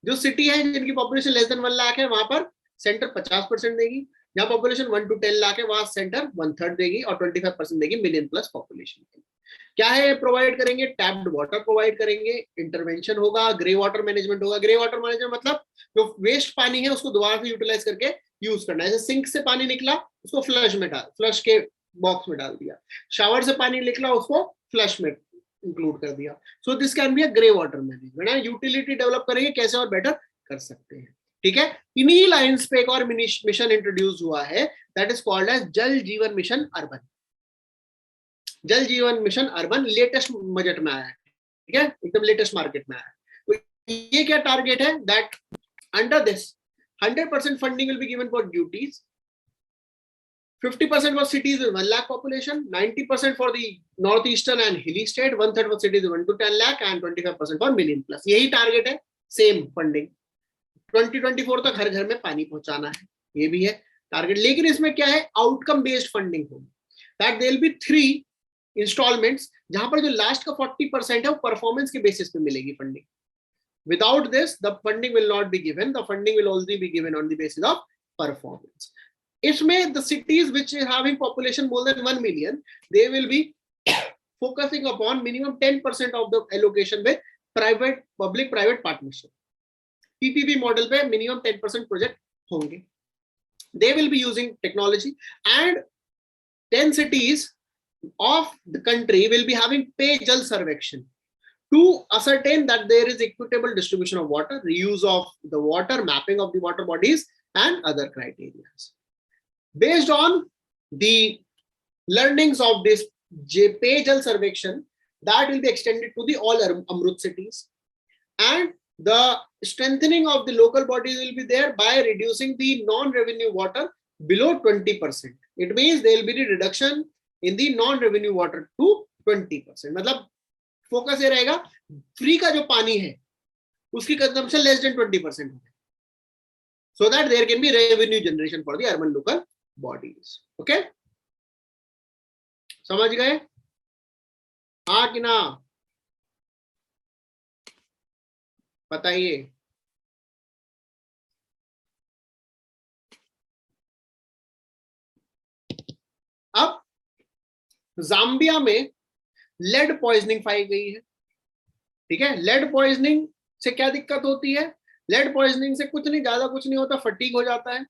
जो सिटी है जिनकी पॉपुलेशन लेस देन 1 लाख है, वहां पर सेंटर 50% देगी। जहां पॉपुलेशन 1 to 10 लाख है, वहां सेंटर 1/3 देगी और 25% देगी मिलियन प्लस पॉपुलेशन के। क्या है प्रोवाइड करेंगे? टैप्ड वाटर प्रोवाइड करेंगे, इंटरवेंशन होगा, ग्रे वाटर मैनेजमेंट होगा। ग्रे वाटर मैनेजमेंट मतलब जो वेस्ट पानी है उसको दोबारा से यूटिलाइज करके यूज करना है। जैसे सिंक से पानी निकला उसको फ्लश के बॉक्स में डाल दिया, शावर से पानी निकला उसको फ्लश में इंक्लूड कर दिया। So this can be a grey water management. Utility develop करेंगे कैसे और बेटर कर सकते हैं। ठीक है, इन्हीं लाइंस पे एक और मिशन इंट्रोड्यूस हुआ है, दैट इज कॉल्ड एज जल जीवन मिशन अर्बन। जल जीवन मिशन अर्बन लेटेस्ट बजट में आया है। ठीक है, एकदम लेटेस्ट मार्केट में आया है। तो ये क्या टारगेट है? That under this 100% funding will be given for duties, 50% for cities with 1 lakh population, 90% for the northeastern and hilly state, 1/3 for cities with 1 to 10 lakh and 25% for million plus। यही target है, same funding 2024 तक हर घर में पानी पहुंचाना है, ये भी है टारगेट। लेकिन इसमें क्या है? आउटकम बेस्ड फंडिंग होगी, that there will be 3 installments, जहां पर जो लास्ट का 40% है वो परफॉर्मेंस के बेसिस पे मिलेगी funding. Without this, the funding will not be given. The funding will only be given on the basis of performance. इसमें the cities which are having population more than 1 million, they will be focusing upon minimum 10% of the allocation with public-private partnership. PPP model पे minimum 10% project होंगे. They will be using technology, and 10 cities of the country will be having pay jal survection to ascertain that there is equitable distribution of water, reuse of the water, mapping of the water bodies and other criteria. Based on the learnings of this pay jal survection, that will be extended to the all Amrut cities, and the strengthening of the local bodies will be there by reducing the non-revenue water below 20%. It means there will be the reduction in the non-revenue water to 20%. मतलब focus ये रहेगा, free का जो पानी है उसकी consumption less than 20% है, so that there can be revenue generation for the urban local bodies. Okay, समझ गए? हाँ कि ना? बताइए। अब जाम्बिया में लेड पॉइजनिंग पाई गई है। ठीक है, लेड पॉइजनिंग से क्या दिक्कत होती है? लेड पॉइजनिंग से कुछ नहीं, ज्यादा कुछ नहीं होता, फटीग हो जाता है,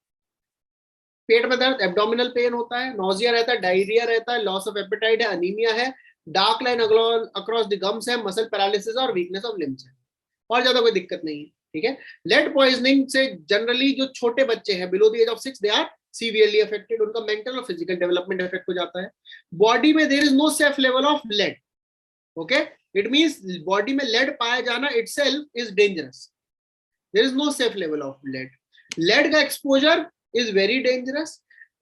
पेट में दर्द, एब्डोमिनल पेन होता है, नोजिया रहता है, डायरिया रहता है, लॉस ऑफ एपेटाइट है, अनीमिया है, dark line across the gums है, मसल पैरालिसिस और वीकनेस ऑफ लिम्स है, और ज्यादा कोई दिक्कत नहीं है। ठीक है, लेड पॉइजनिंग से जनरली जो छोटे बच्चे हैं below the age of 6 they are severely affected, उनका मेंटल और फिजिकल डेवलपमेंट इफेक्ट हो जाता है। बॉडी में there is no safe level of lead. Okay, it means body में लेड पाया जाना itself is dangerous. There is no safe level of lead. Lead का exposure is very dangerous,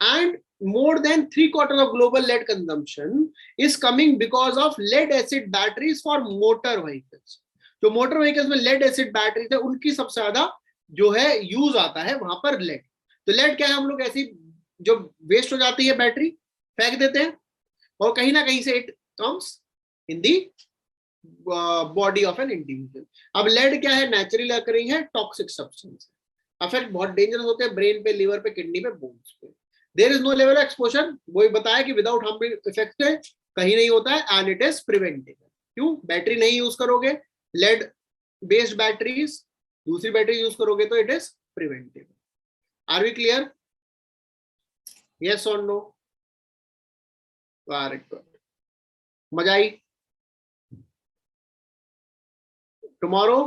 and more than 3/4 of global lead consumption is coming because of lead acid batteries for motor vehicles. जो motor vehicles में lead acid batteries है उनकी सबसे ज्यादा जो है use आता है वहां पर लेड। तो लेड क्या है, हम लोग ऐसी जो वेस्ट हो जाती है बैटरी फेंक देते हैं, और कहीं ना कहीं से it comes in the body of an individual. अब लेड क्या है, नेचुरली अकरिंग है टॉक्सिक सब्सटेंस, अफेक्ट बहुत डेंजरस होते हैं ब्रेन पे, लिवर पे, किडनी पे, बोन्स पे। There is no level of exposure, वही बताया कि विदाउट हार्मफुल इफेक्ट कहीं नहीं होता है, एंड इट इज प्रिवेंटेबल। क्यों? बैटरी नहीं यूज करोगे, लेड बेस्ड बैटरीज, दूसरी बैटरी यूज करोगे तो it is preventable. Are we clear? Yes और नो? वेरी गुड, मजा आई? Tomorrow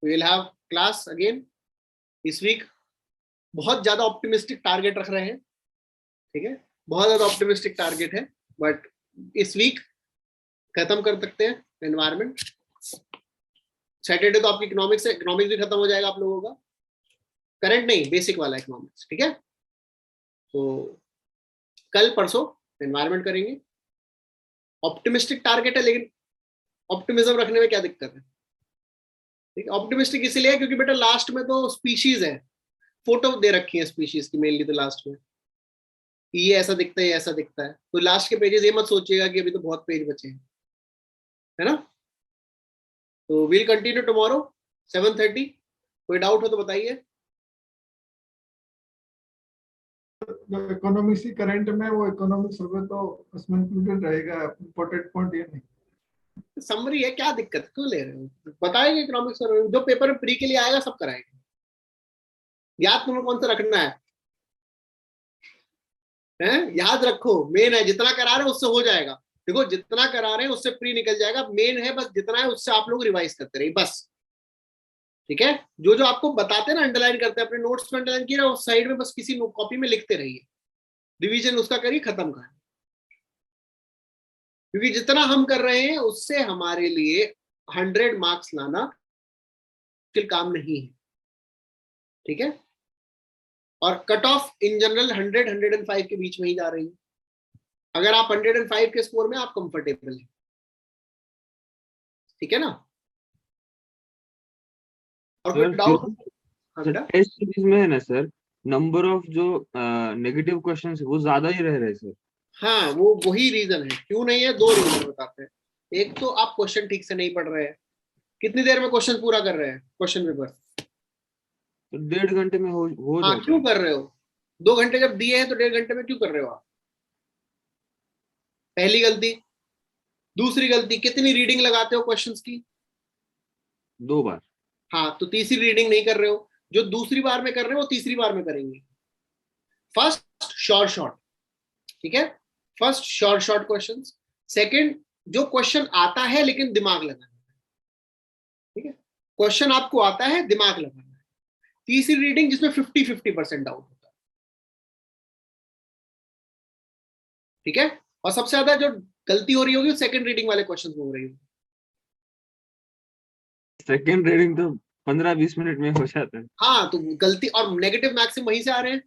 we will have class again. इस वीक बहुत ज्यादा ऑप्टिमिस्टिक टारगेट रख रहे हैं, ठीक है, बहुत ज्यादा ऑप्टिमिस्टिक टारगेट है, बट इस वीक खत्म कर सकते हैं एनवायरमेंट। सैटरडे तो आपकी इकोनॉमिक्स है, इकोनॉमिक्स भी खत्म हो जाएगा आप लोगों का, करंट नहीं, बेसिक वाला इकोनॉमिक्स। ठीक है, तो कल परसों एनवायरमेंट करेंगे। ऑप्टिमिस्टिक टारगेट है, लेकिन ऑप्टिमिज्म रखने में क्या दिक्कत है? ठीक है, ऑप्टिमिस्टिक इसलिए क्योंकि बेटा लास्ट में तो स्पीशीज है, फोटो दे रखी है स्पीशीज की मेनली, तो लास्ट में ये ऐसा दिखता है, ये ऐसा दिखता है, तो लास्ट के पेजेस ये मत सोचिएगा कि अभी तो बहुत पेज बचे हैं, है ना। तो वील कंटिन्यू टुमारो 7:30। कोई डाउट हो तो बताइए। इकोनॉमिक्स की करंट में वो इकोनॉमिक सर्वे तो उसमें इंक्लूडेड रहेगा, इंपॉर्टेंट पॉइंट ये नहीं। समरी है, क्या दिक्कत, क्यों ले रहे हो? बताएंगे इकोनॉमिक्स सर्वे, जो पेपर प्री के लिए आएगा सब कराएंगे। याद तुम्हें कौन सा रखना है? याद रखो, मेन है, जितना करा रहे हैं उससे हो जाएगा। देखो जितना करा रहे हैं उससे प्री निकल जाएगा, मेन है बस जितना है उससे आप लोग रिवाइज करते रहिए बस। ठीक है, जो जो आपको बताते हैं ना, अंडरलाइन करते हैं, अपने नोट्स में अंडरलाइन किया उस साइड में बस किसी कॉपी में लिखते रहिए, रिवीजन उसका करिए, खत्म कर। क्योंकि जितना हम कर रहे हैं उससे हमारे लिए 100 मार्क्स लाना मुश्किल काम नहीं है। ठीक है, और कट ऑफ इन जनरल 100-105 के बीच में ही जा रही है। अगर आप 105 के स्कोर में आप कंफर्टेबल हैं, ठीक है ना। और कोई डाउट? टेस्ट सीरीज में है ना सर, नंबर ऑफ जो नेगेटिव क्वेश्चंस है वो ज्यादा ही रह रहे सर। हाँ, वो वही रीजन है, क्यों नहीं है, 2 रीजन बताते हैं। एक तो आप क्वेश्चन ठीक से नहीं पढ़ रहे हैं। कितनी देर में क्वेश्चन पूरा कर रहे हैं क्वेश्चन पेपर? तो 1.5 घंटे में हो हाँ, जाता क्यों कर रहे हो? 2 घंटे जब दिए हैं तो 1.5 घंटे में क्यों कर रहे हो आप? पहली गलती। दूसरी गलती, कितनी रीडिंग लगाते हो क्वेश्चंस की? 2 बार। हाँ, तो तीसरी रीडिंग नहीं कर रहे हो। जो दूसरी बार में कर रहे हो वो तीसरी बार में करेंगे। फर्स्ट शॉर्ट, ठीक है, फर्स्ट शॉर्ट क्वेश्चंस। सेकंड, जो क्वेश्चन आता है लेकिन दिमाग लगाना है। ठीक है, क्वेश्चन आपको आता है, दिमाग लगाना है। तीसरी रीडिंग जिसमें 50-50% डाउट होता है। ठीक है, और सबसे ज्यादा जो गलती हो रही होगी सेकंड रीडिंग वाले क्वेश्चन में हो रही होगी। सेकंड रीडिंग तो 15-20 मिनट में हो जाता है। हाँ, तो गलती और नेगेटिव मैक्सिम वहीं से आ रहे हैं।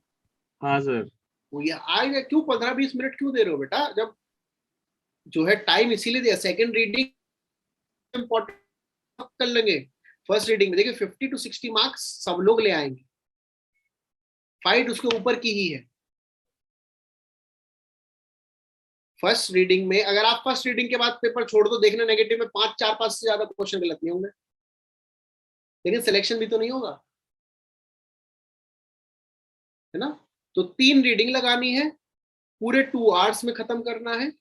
हाँ सर, वो ये आएगा क्यों? 15-20 मिनट क्यों दे रहे हो बेटा? जब जो है टाइम इसीलिए दिया, सेकंड रीडिंग इंपॉर्टेंट कर लेंगे। फर्स्ट रीडिंग में देखिए 50-60 मार्क्स सब लोग ले आएंगे, फाइट उसके ऊपर की ही है। फर्स्ट रीडिंग में अगर आप फर्स्ट रीडिंग के बाद पेपर छोड़ दो, देखना नेगेटिव में 5-4-5 से ज्यादा क्वेश्चन गलत नहीं होंगे, लेकिन सिलेक्शन भी तो नहीं होगा, है ना। तो 3 रीडिंग लगानी है, पूरे 2 आवर्स में खत्म करना है।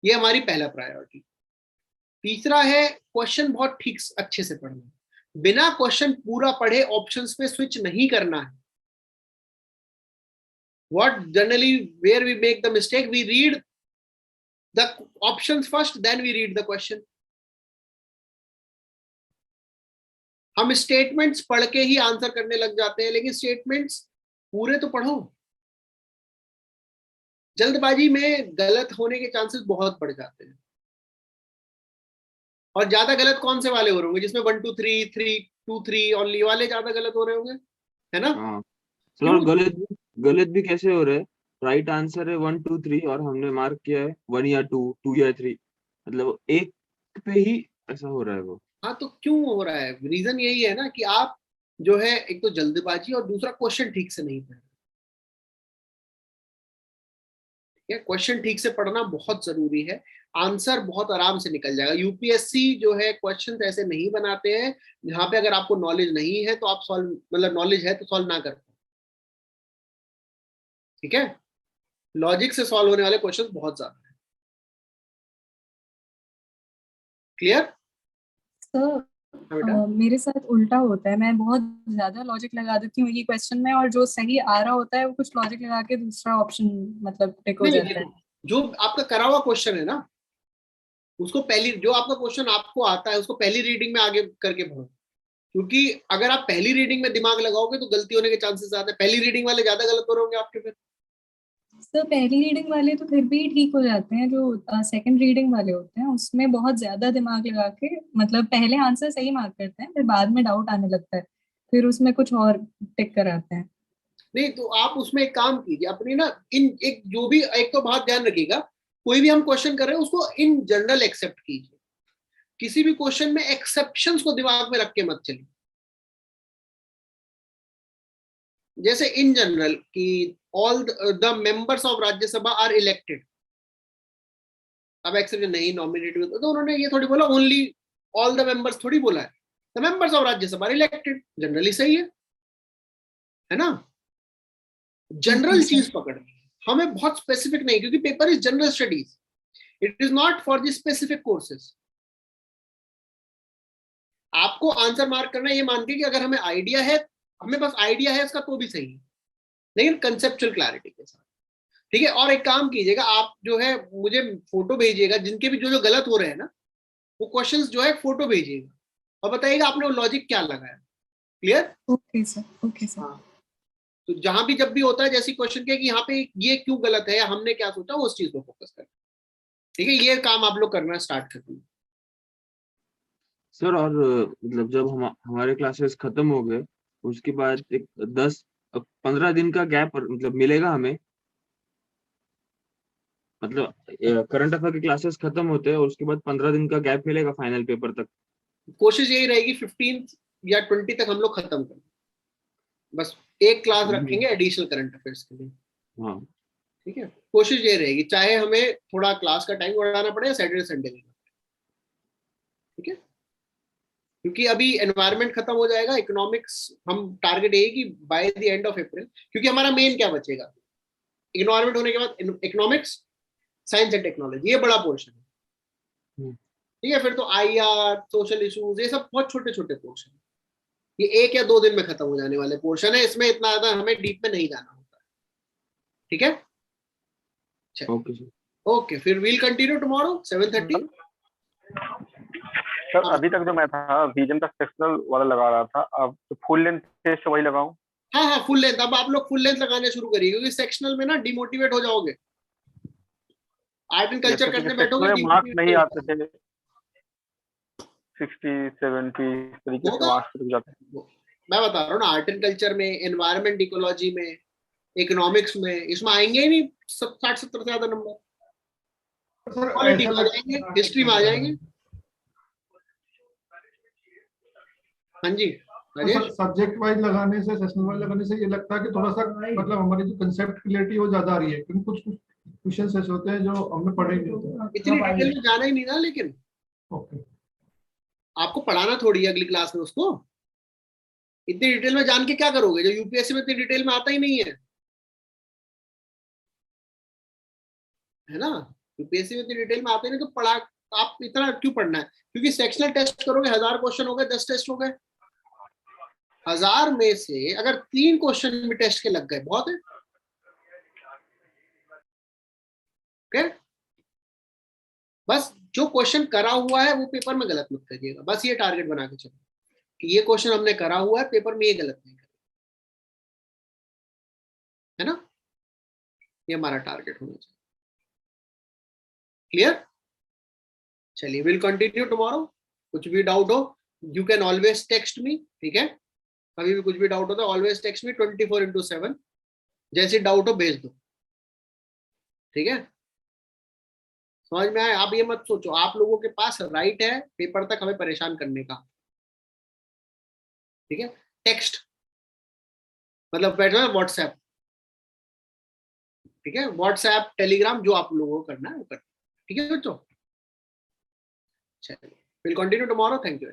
ये हमारी पहला प्रायोरिटी। तीसरा है क्वेश्चन बहुत ठीक अच्छे से पढ़ना, बिना क्वेश्चन पूरा पढ़े ऑप्शंस पे स्विच नहीं करना है। What generally where we make the mistake, we read the options first, then we read the question. हम स्टेटमेंट्स पढ़ के ही आंसर करने लग जाते हैं, लेकिन स्टेटमेंट्स पूरे तो पढ़ो। जल्दबाजी में गलत होने के चांसेस बहुत बढ़ जाते हैं। और ज्यादा गलत कौन से वाले हो रहे होंगे, जिसमें 1 2 3 3 2 3 ओनली वाले ज्यादा गलत हो रहे होंगे, है ना? हाँ सर, गलत भी कैसे हो रहे हैं? राइट आंसर है 1 2 3 और हमने मार्क किया है 1 या 2 2 या 3, मतलब एक पे ही ऐसा हो रहा है वो। हाँ, तो क्यों हो रहा है? रीजन यही है ना कि आप जो है, एक तो जल्दबाजी और दूसरा क्वेश्चन ठीक से नहीं पढ़। क्वेश्चन ठीक से पढ़ना बहुत जरूरी है, आंसर बहुत आराम से निकल जाएगा। यूपीएससी जो है क्वेश्चन ऐसे नहीं बनाते हैं जहां पे अगर आपको नॉलेज नहीं है तो आप सॉल्व, मतलब नॉलेज है तो सॉल्व ना कर पाओ। ठीक है, लॉजिक से सॉल्व होने वाले क्वेश्चन बहुत ज्यादा है। क्लियर? सर मेरे साथ उल्टा होता है, मैं बहुत ज्यादा लॉजिक लगा देती हूँ ये क्वेश्चन में, और जो सही आ रहा होता है वो कुछ लॉजिक लगा के दूसरा ऑप्शन मतलब टिक हो जाता है। जो आपका करा हुआ क्वेश्चन है ना, उसको पहली, जो आपका क्वेश्चन आपको आता है उसको पहली रीडिंग में आगे करके पढ़ो, क्योंकि अगर आप पहली रीडिंग में दिमाग लगाओगे तो गलती होने के चांसेस ज्यादा है। पहली रीडिंग वाले ज्यादा गलत हो रहे होंगे आपके फिर। सर पहली रीडिंग वाले तो फिर भी ठीक हो जाते हैं, जो सेकंड रीडिंग वाले होते हैं उसमें बहुत ज्यादा दिमाग लगा के मतलब पहले आंसर सही मार्क करते हैं, फिर बाद में डाउट आने लगता है, फिर उसमें कुछ और टिक कराते हैं। नहीं, तो आप उसमें एक काम कीजिए, अपनी ना इन एक जो भी, एक तो बात ध्यान रखिएगा, कोई भी हम क्वेश्चन कर रहे हैं उसको इन जनरल एक्सेप्ट कीजिए। किसी भी क्वेश्चन में एक्सेप्शंस को दिमाग में रख के मत चलिए। जैसे इन जनरल कि all the members of Rajya Sabha are elected, अब एक्सेप्शन नहीं, नॉमिनेटेड तो उन्होंने ये थोड़ी बोला ओनली ऑल द मेंबर्स, थोड़ी बोला है the members of Rajya Sabha are elected. Generally सही है ना? जनरल चीज पकड़नी है हमें, बहुत स्पेसिफिक नहीं, क्योंकि paper is general studies, it is not for the specific courses. आपको आंसर मार्क करना है ये मान के कि अगर हमें आइडिया है, हमें बस आइडिया है इसका तो भी सही है, लेकिन कंसेप्चुअल क्लैरिटी के साथ। ठीक है, और एक काम कीजिएगा, आप जो है मुझे फोटो भेजिएगा जिनके भी जो जो गलत हो रहे हैं ना, वो क्वेश्चंस जो है फोटो भेजिएगा और बताइएगा आपने वो लॉजिक क्या लगाया। Clear? Okay sir, okay sir. हाँ, तो जहां भी जब भी होता है जैसी क्वेश्चन के कि यहाँ पे ये क्यों गलत है या हमने क्या सोचा, उस चीज को फोकस करें। ठीक है, ये काम आप लोग करना स्टार्ट कर दीजिए। सर और मतलब जब हमारे क्लासेस खत्म हो गए उसके बाद एक 10-15 दिन का गैप मतलब मिलेगा हमें, मतलब करंट अफेयर की क्लासेस खत्म होते हैं और उसके बाद 15 दिन का गैप मिलेगा फाइनल पेपर तक। कोशिश यही रहेगी 15 या 20 तक हम लोग खत्म करें, बस एक क्लास रखेंगे एडिशनल करंट अफेयर्स के लिए। हाँ ठीक है, कोशिश ये रहेगी, चाहे हमें थोड़ा क्लास का टाइम बढ़ाना पड़े या सैटरडे संडे में। ठीक है, क्योंकि अभी एनवायरनमेंट खत्म हो जाएगा, इकोनॉमिक्स हम टारगेट यही कि by the end of April, क्योंकि हमारा मेन क्या बचेगा, इन्वायरमेंट होने के बाद इकोनॉमिक्स, साइंस एंड टेक्नोलॉजी, ये बड़ा पोर्शन है। ठीक है, फिर तो आईआर, सोशल इश्यूज, ये सब बहुत छोटे छोटे पोर्शन है, ये 1 या 2 दिन में खत्म हो जाने वाले पोर्शन है, इसमें इतना ज्यादा हमें डीप में नहीं जाना होता है। ठीक है, ओके सर, ओके, फिर वील कंटिन्यू टुमारो 7:30। सर अभी तक जो मैं था विजन का सेक्शनल वाला लगा रहा था, अब तो फुल लेंथ टेस्ट वही लगाऊं? हाँ हाँ, फुल लेंथ, अब आप लोग फुल लेंथ लगाने शुरू करिए, क्योंकि सेक्शनल में ना डिमोटिवेट हो जाओगे, आर्ट एंड कल्चर करने बैठोगे मार्क्स नहीं आते थे 60 70 इस तरीके से मार्क्स रुक जाते हैं। मैं बता रहा हूँ ना, आर्ट एंड कल्चर में, एनवायरमेंट इकोलॉजी में, इकोनॉमिक्स में, इसमें आएंगे ही नहीं 60-70 से ज्यादा नंबर। पॉलिटी में आ जाएंगे, हिस्ट्री में आ जाएंगे। हाँ जी सब्जेक्ट वाइज लगाने से, सेशनल वाइज लगाने से ये लगता है कि थोड़ा सा मतलब हमारी जो कंसेप्ट क्लियरिटी वो ज्यादा आ रही है, क्योंकि कुछ क्वेश्चंस ऐसे होते हैं जो हमने पढ़े नहीं होते। इतनी डिटेल में जाना ही नहीं ना, लेकिन ओके, आपको पढ़ाना थोड़ी है अगली क्लास में उसको, इतनी डिटेल में जान के क्या करोगे जो यूपीएससी में इतनी डिटेल में आता ही नहीं है ना? यूपीएससी में इतनी डिटेल में आते नहीं तो पढ़ा, आप इतना क्यों पढ़ना है, क्योंकि सेक्शनल टेस्ट करोगे 1000 क्वेश्चन हो गए, 10 टेस्ट हो गए, 1000 में से अगर 3 क्वेश्चन भी टेस्ट के लग गए बहुत है। ओके, बस जो क्वेश्चन करा हुआ है वो पेपर में गलत मत करिएगा, बस ये टारगेट बना के चलो कि ये क्वेश्चन हमने करा हुआ है, पेपर में ये गलत नहीं करें, है ना, ये हमारा टारगेट होना चाहिए। क्लियर? चलिए, विल कंटिन्यू टुमारो। कुछ भी डाउट हो you can always text me, ठीक है, कभी भी कुछ भी डाउट हो तो ऑलवेज टेक्स्ट मी 24/7, जैसे डाउट हो भेज दो, ठीक है। समझ में आए? आप ये मत सोचो आप लोगों के पास राइट है पेपर तक हमें परेशान करने का, ठीक है। टेक्स्ट मतलब बैठना व्हाट्सएप, ठीक है, व्हाट्सएप टेलीग्राम जो आप लोगों को करना है वो करना, ठीक है बच्चों। चलिए, will continue tomorrow, thank you.